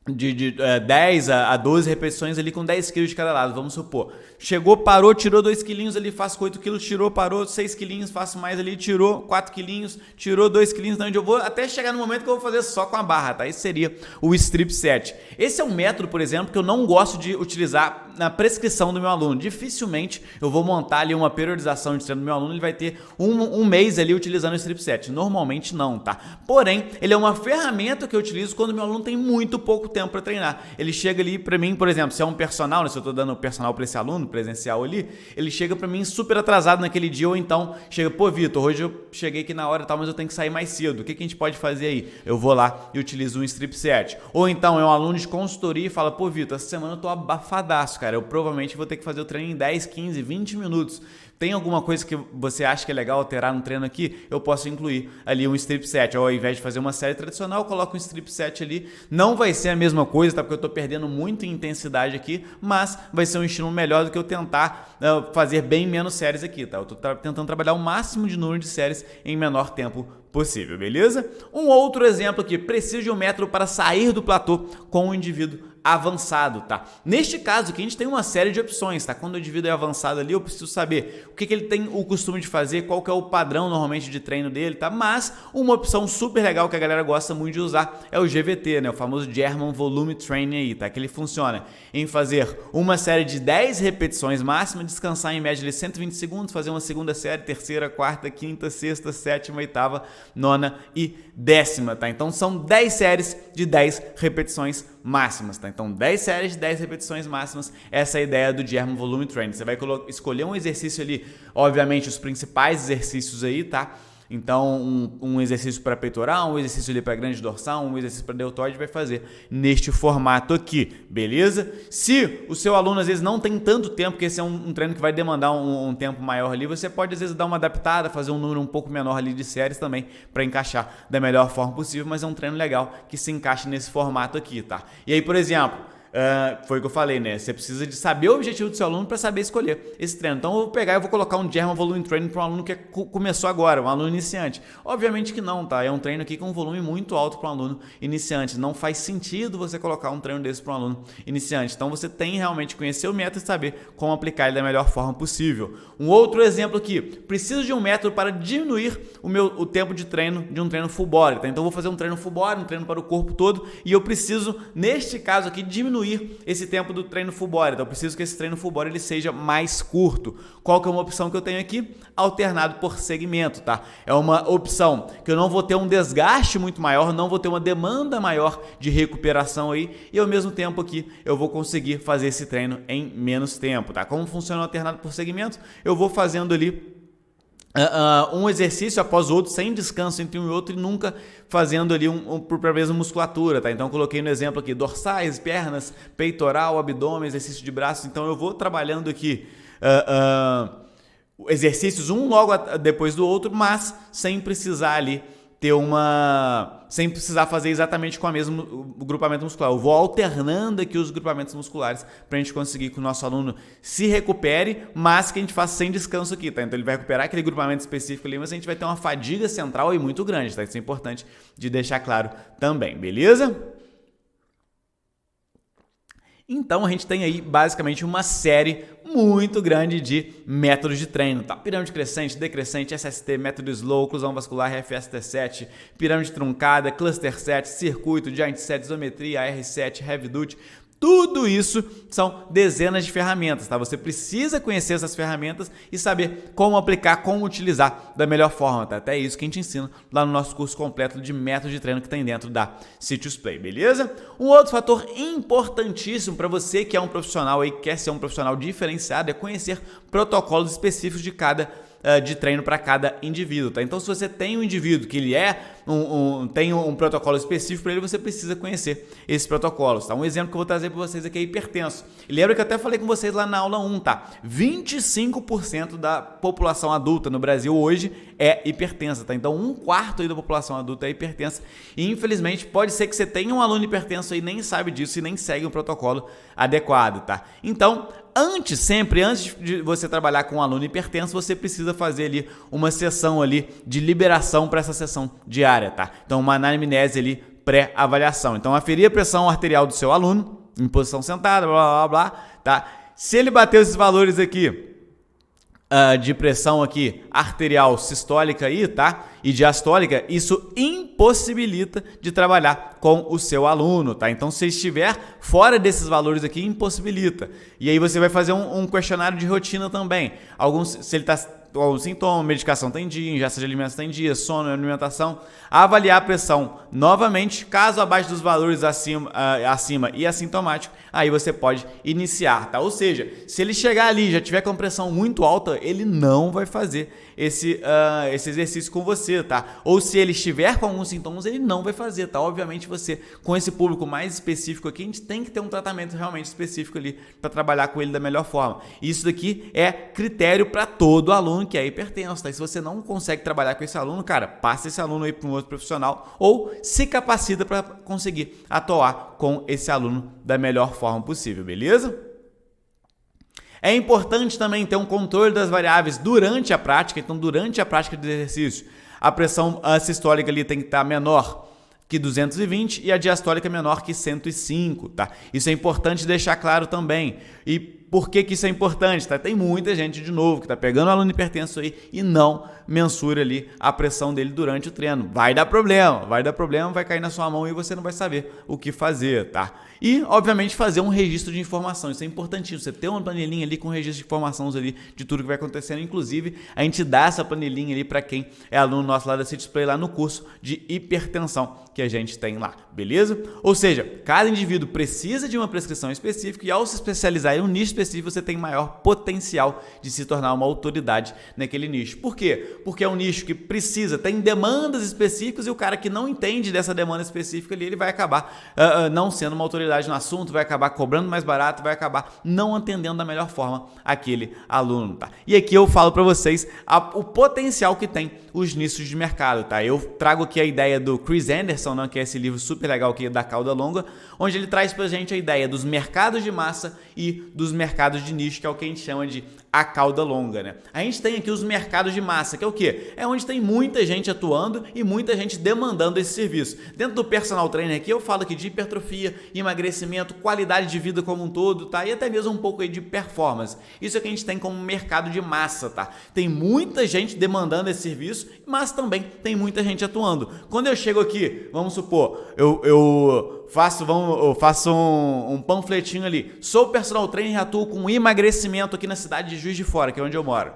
de 10 a 12 repetições ali com 10 quilos de cada lado, vamos supor. Chegou, parou, tirou 2 quilinhos ali, faço 8 quilos, tirou, parou, 6 quilinhos, faço mais ali, tirou 4 quilinhos, tirou 2 quilinhos, onde eu vou até chegar no momento que eu vou fazer só com a barra, tá? Esse seria o strip set. Esse é um método, por exemplo, que eu não gosto de utilizar na prescrição do meu aluno. Dificilmente eu vou montar ali uma periodização de treino do meu aluno, ele vai ter um mês ali utilizando o strip set. Normalmente não, tá? Porém, ele é uma ferramenta que eu utilizo quando meu aluno tem muito pouco tempo para treinar. Ele chega ali para mim, por exemplo, se é um personal, né, se eu estou dando personal para esse aluno, presencial ali, ele chega para mim super atrasado naquele dia, ou então chega, pô, Vitor, hoje eu cheguei aqui na hora e tal, mas eu tenho que sair mais cedo. O que a gente pode fazer aí? Eu vou lá e utilizo um strip set. Ou então é um aluno de consultoria e fala, pô, Vitor, essa semana eu tô abafadaço, cara. Eu provavelmente vou ter que fazer o treino em 10, 15, 20 minutos. Tem alguma coisa que você acha que é legal alterar no treino aqui? Eu posso incluir ali um strip set. Ou ao invés de fazer uma série tradicional, eu coloco um strip set ali. Não vai ser a mesma coisa, tá? Porque eu tô perdendo muito em intensidade aqui, mas vai ser um estilo melhor do que eu tentar fazer bem menos séries aqui, tá? Eu tô tentando trabalhar o máximo de número de séries em menor tempo possível, beleza? Um outro exemplo aqui, preciso de um método para sair do platô com o indivíduo avançado, tá? Neste caso aqui a gente tem uma série de opções, tá? Quando o indivíduo é avançado ali, eu preciso saber o que ele tem o costume de fazer, qual que é o padrão normalmente de treino dele, tá? Mas uma opção super legal que a galera gosta muito de usar é o GVT, né? O famoso German Volume Training aí, tá? Que ele funciona em fazer uma série de 10 repetições máxima, descansar em média de 120 segundos, fazer uma segunda série, terceira, quarta, quinta, sexta, sétima, oitava, nona e décima, tá? Então são 10 séries de 10 repetições máximas, tá? Então 10 séries de 10 repetições máximas, essa é a ideia do German Volume Training. Você vai escolher um exercício ali, obviamente os principais exercícios aí, tá? Então, um exercício para peitoral, um exercício ali para grande dorsal, um exercício para deltoide, vai fazer neste formato aqui, beleza? Se o seu aluno às vezes não tem tanto tempo, porque esse é um treino que vai demandar um tempo maior ali, você pode às vezes dar uma adaptada, fazer um número um pouco menor ali de séries também, para encaixar da melhor forma possível, mas é um treino legal que se encaixa nesse formato aqui, tá? E aí, por exemplo, foi o que eu falei, né? Você precisa de saber o objetivo do seu aluno para saber escolher esse treino. Então eu vou pegar e vou colocar um German Volume Training para um aluno que começou agora, um aluno iniciante. Obviamente que não, tá? É um treino aqui com um volume muito alto para um aluno iniciante. Não faz sentido você colocar um treino desse para um aluno iniciante. Então você tem realmente que conhecer o método e saber como aplicar ele da melhor forma possível. Um outro exemplo aqui, preciso de um método para diminuir o tempo de treino de um treino full body, tá? Então eu vou fazer um treino full body, um treino para o corpo todo, e eu preciso, neste caso aqui, diminuir esse tempo do treino full body. Então eu preciso que esse treino full body ele seja mais curto. Qual que é uma opção que eu tenho aqui? Alternado por segmento, tá? É uma opção que eu não vou ter um desgaste muito maior, não vou ter uma demanda maior de recuperação aí, e ao mesmo tempo aqui eu vou conseguir fazer esse treino em menos tempo, tá? Como funciona o alternado por segmento? Eu vou fazendo ali um exercício após o outro, sem descanso entre um e outro, e nunca fazendo ali por mesma musculatura, tá? Então eu coloquei no exemplo aqui dorsais, pernas, peitoral, abdômen, exercício de braços. Então eu vou trabalhando aqui exercícios um logo depois do outro, mas sem precisar ali sem precisar fazer exatamente com o mesmo grupamento muscular. Eu vou alternando aqui os grupamentos musculares para a gente conseguir que o nosso aluno se recupere, mas que a gente faça sem descanso aqui, tá? Então ele vai recuperar aquele grupamento específico ali, mas a gente vai ter uma fadiga central aí muito grande, tá? Isso é importante de deixar claro também, beleza? Então a gente tem aí basicamente uma série muito grande de métodos de treino, tá? Pirâmide crescente, decrescente, SST, método slow, oclusão vascular, FST7, pirâmide truncada, cluster set, circuito, giant set, isometria, AR7, heavy duty. Tudo isso são dezenas de ferramentas, tá? Você precisa conhecer essas ferramentas e saber como aplicar, como utilizar da melhor forma, tá? Até isso que a gente ensina lá no nosso curso completo de método de treino que tem dentro da Sitius Play, beleza? Um outro fator importantíssimo para você que é um profissional e quer ser um profissional diferenciado é conhecer protocolos específicos de cada de treino para cada indivíduo, tá? Então, se você tem um indivíduo que ele tem um protocolo específico para ele, você precisa conhecer esses protocolos, tá? Um exemplo que eu vou trazer para vocês aqui é hipertenso. E lembra que eu até falei com vocês lá na aula 1, tá? 25% da população adulta no Brasil hoje é hipertensa, tá? Então, 1/4 aí da população adulta é hipertensa. E, infelizmente, pode ser que você tenha um aluno hipertenso aí, nem sabe disso e nem segue um protocolo adequado, tá? Então, antes de você trabalhar com um aluno hipertenso, você precisa fazer ali uma sessão ali de liberação para essa sessão diária, tá? Então, uma anamnese ali pré-avaliação. Então, aferir a pressão arterial do seu aluno em posição sentada, blá, blá, blá, tá? Se ele bateu esses valores aqui, de pressão aqui arterial sistólica aí, tá? E diastólica, isso impossibilita de trabalhar com o seu aluno, tá? Então, se estiver fora desses valores aqui, impossibilita. E aí você vai fazer um questionário de rotina também. Se ele está algum sintoma, medicação tem dia, ingesta de alimentos tem dia, sono, alimentação, avaliar a pressão novamente, caso abaixo dos valores acima e assintomático, aí você pode iniciar, tá? Ou seja, se ele chegar ali e já tiver com pressão muito alta, ele não vai fazer esse exercício com você, tá? Ou se ele estiver com alguns sintomas, ele não vai fazer, tá? Obviamente você, com esse público mais específico aqui, a gente tem que ter um tratamento realmente específico ali para trabalhar com ele da melhor forma. Isso daqui é critério para todo aluno que é hipertenso, tá? E se você não consegue trabalhar com esse aluno, cara, passa esse aluno aí para um outro profissional ou se capacita para conseguir atuar com esse aluno da melhor forma possível, beleza? É importante também ter um controle das variáveis durante a prática. Então, durante a prática de exercício, a pressão sistólica ali tem que estar menor que 220 e a diastólica menor que 105, tá? Isso é importante deixar claro também. E por que isso é importante, tá? Tem muita gente, de novo, que tá pegando o aluno hipertenso aí e não mensura ali a pressão dele durante o treino. Vai dar problema, vai cair na sua mão e você não vai saber o que fazer, tá? E, obviamente, fazer um registro de informação. Isso é importantíssimo. Você ter uma planilhinha ali com registro de informações ali de tudo que vai acontecendo. Inclusive, a gente dá essa planilhinha ali para quem é aluno nosso lá da Citysplay, lá no curso de hipertensão que a gente tem lá, beleza? Ou seja, cada indivíduo precisa de uma prescrição específica e ao se especializar em um nicho específico, você tem maior potencial de se tornar uma autoridade naquele nicho. Por quê? Porque é um nicho que tem demandas específicas e o cara que não entende dessa demanda específica ali, ele vai acabar não sendo uma autoridade no assunto, vai acabar cobrando mais barato, vai acabar não atendendo da melhor forma aquele aluno, tá? E aqui eu falo para vocês o potencial que tem os nichos de mercado, tá? Eu trago aqui a ideia do Chris Anderson, né, que é esse livro super legal aqui da Cauda Longa, onde ele traz pra gente a ideia dos mercados de massa e dos mercados de nicho, que é o que a gente chama de a cauda longa, né? A gente tem aqui os mercados de massa, que é o quê? É onde tem muita gente atuando e muita gente demandando esse serviço. Dentro do personal trainer aqui, eu falo aqui de hipertrofia, emagrecimento, qualidade de vida como um todo, tá? E até mesmo um pouco aí de performance. Isso é o que a gente tem como mercado de massa, tá? Tem muita gente demandando esse serviço, mas também tem muita gente atuando. Quando eu chego aqui, vamos supor, eu faço um panfletinho ali. Sou personal trainer e atuo com emagrecimento aqui na cidade de Juiz de Fora, que é onde eu moro.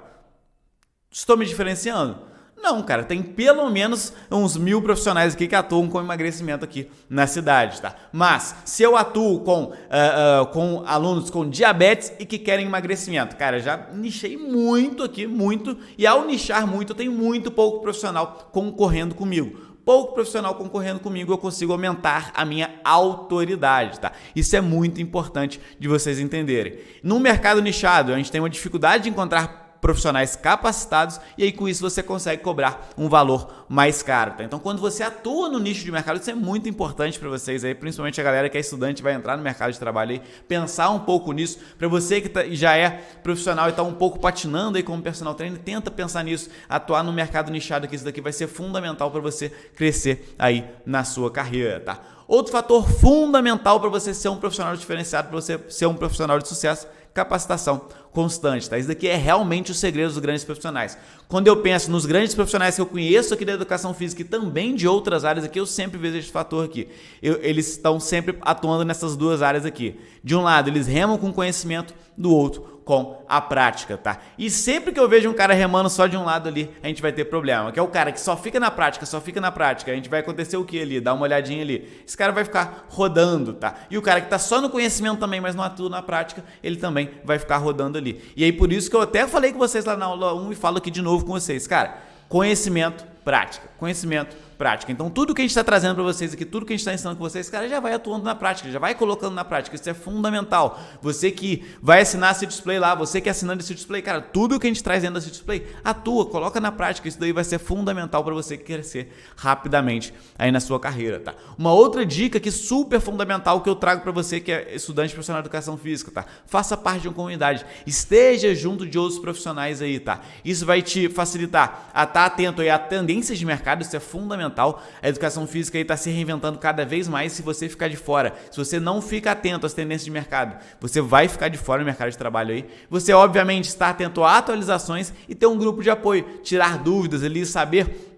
Estou me diferenciando? Não, cara, tem pelo menos uns 1000 profissionais aqui que atuam com emagrecimento aqui na cidade, tá? Mas se eu atuo com alunos com diabetes e que querem emagrecimento, cara, já nichei muito aqui, muito, e ao nichar muito, eu tenho muito pouco profissional concorrendo comigo. Pouco profissional concorrendo comigo, eu consigo aumentar a minha autoridade, tá? Isso é muito importante de vocês entenderem. No mercado nichado, a gente tem uma dificuldade de encontrar profissionais capacitados e aí com isso você consegue cobrar um valor mais caro, tá? Então, quando você atua no nicho de mercado, isso é muito importante para vocês aí, principalmente a galera que é estudante vai entrar no mercado de trabalho aí, pensar um pouco nisso. Para você que já é profissional e está um pouco patinando aí como personal trainer, tenta pensar nisso, atuar no mercado nichado, que isso daqui vai ser fundamental para você crescer aí na sua carreira, tá? Outro fator fundamental para você ser um profissional diferenciado, para você ser um profissional de sucesso, capacitação constante, tá? Isso daqui é realmente o segredo dos grandes profissionais. Quando eu penso nos grandes profissionais que eu conheço aqui da educação física e também de outras áreas aqui, eu sempre vejo esse fator aqui. Eles estão sempre atuando nessas duas áreas aqui. De um lado, eles remam com conhecimento, do outro, com a prática, tá? E sempre que eu vejo um cara remando só de um lado ali, a gente vai ter problema, que é o cara que só fica na prática, a gente vai acontecer o que ali? Dá uma olhadinha ali. Esse cara vai ficar rodando, tá? E o cara que tá só no conhecimento também, mas não atua na prática, ele também vai ficar rodando ali. ali. E aí por isso que eu até falei com vocês lá na aula 1 e falo aqui de novo com vocês. Cara, conhecimento, prática. Conhecimento, prática. Então tudo que a gente está trazendo para vocês aqui, tudo que a gente está ensinando com vocês, cara, já vai atuando na prática, já vai colocando na prática. Isso é fundamental. Você que vai assinar a Citydisplay lá, você que é assinante de Citydisplay, cara, tudo que a gente traz dentro da Citydisplay, atua, coloca na prática. Isso daí vai ser fundamental para você crescer rapidamente aí na sua carreira, tá? Uma outra dica que super fundamental que eu trago para você que é estudante profissional de educação física, tá? Faça parte de uma comunidade, esteja junto de outros profissionais aí, tá? Isso vai te facilitar a estar atento aí a tendências de mercado, isso é fundamental. A educação física está se reinventando cada vez mais. Se você ficar de fora, se você não fica atento às tendências de mercado, você vai ficar de fora no mercado de trabalho aí. Você obviamente está atento a atualizações e ter um grupo de apoio, tirar dúvidas ali, saber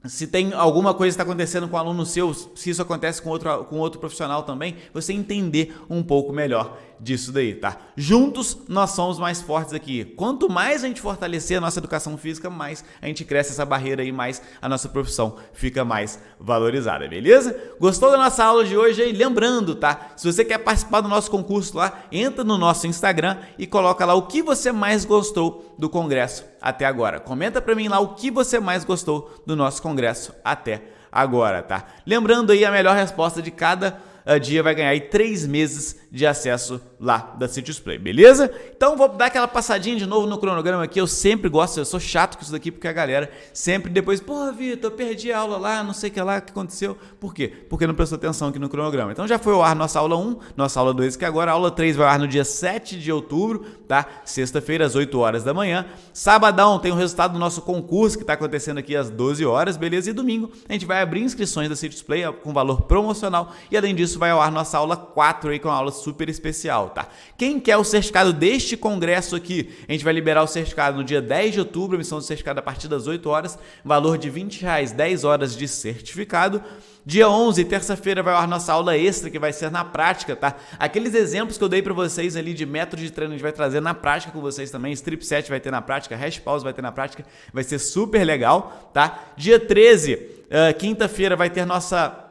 se tem alguma coisa que está acontecendo com um aluno seu, se isso acontece com outro profissional também, você entender um pouco melhor disso daí, tá? Juntos nós somos mais fortes aqui. Quanto mais a gente fortalecer a nossa educação física, mais a gente cresce essa barreira aí, mais a nossa profissão fica mais valorizada, beleza? Gostou da nossa aula de hoje aí? Lembrando, tá? Se você quer participar do nosso concurso lá, entra no nosso Instagram e coloca lá o que você mais gostou do congresso até agora. Comenta pra mim lá o que você mais gostou do nosso congresso até agora, tá? Lembrando aí, a melhor resposta de cada dia vai ganhar aí 3 meses de acesso lá da Citydisplay, beleza? Então vou dar aquela passadinha de novo no cronograma aqui. Eu sempre gosto, eu sou chato com isso daqui porque a galera sempre depois, pô, Vitor, eu perdi a aula lá, não sei o que lá, o que aconteceu. Por quê? Porque não prestou atenção aqui no cronograma. Então já foi ao ar nossa aula 1, nossa aula 2, que agora a aula 3 vai ao ar no dia 7 de outubro, tá? Sexta-feira, às 8 horas da manhã. Sabadão tem o resultado do nosso concurso que está acontecendo aqui às 12 horas, beleza? E domingo a gente vai abrir inscrições da Citydisplay com valor promocional e além disso vai ao ar nossa aula 4 aí com uma aula super especial, tá? Quem quer o certificado deste congresso aqui, a gente vai liberar o certificado no dia 10 de outubro, emissão do certificado a partir das 8 horas, valor de R$20, 10 horas de certificado. Dia 11, terça-feira, vai ao ar nossa aula extra, que vai ser na prática, tá? Aqueles exemplos que eu dei pra vocês ali de método de treino, a gente vai trazer na prática com vocês também. Strip set vai ter na prática, hash pause vai ter na prática, vai ser super legal, tá? Dia 13, quinta-feira, vai ter nossa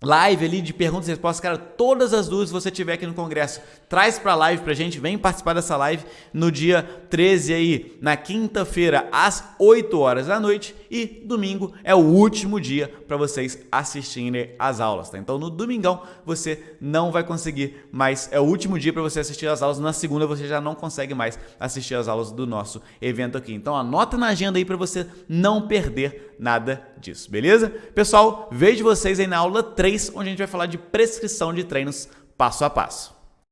live ali de perguntas e respostas. Cara, todas as dúvidas que você tiver aqui no congresso, traz pra live pra gente, vem participar dessa live no dia 13 aí, na quinta-feira, às 8 horas da noite, e domingo é o último dia para vocês assistirem as aulas, tá? Então no domingão você não vai conseguir mais, é o último dia para você assistir as aulas, na segunda você já não consegue mais assistir as aulas do nosso evento aqui. Então anota na agenda aí para você não perder nada disso, beleza? Pessoal, vejo vocês aí na aula 3, onde a gente vai falar de prescrição de treinos passo a passo.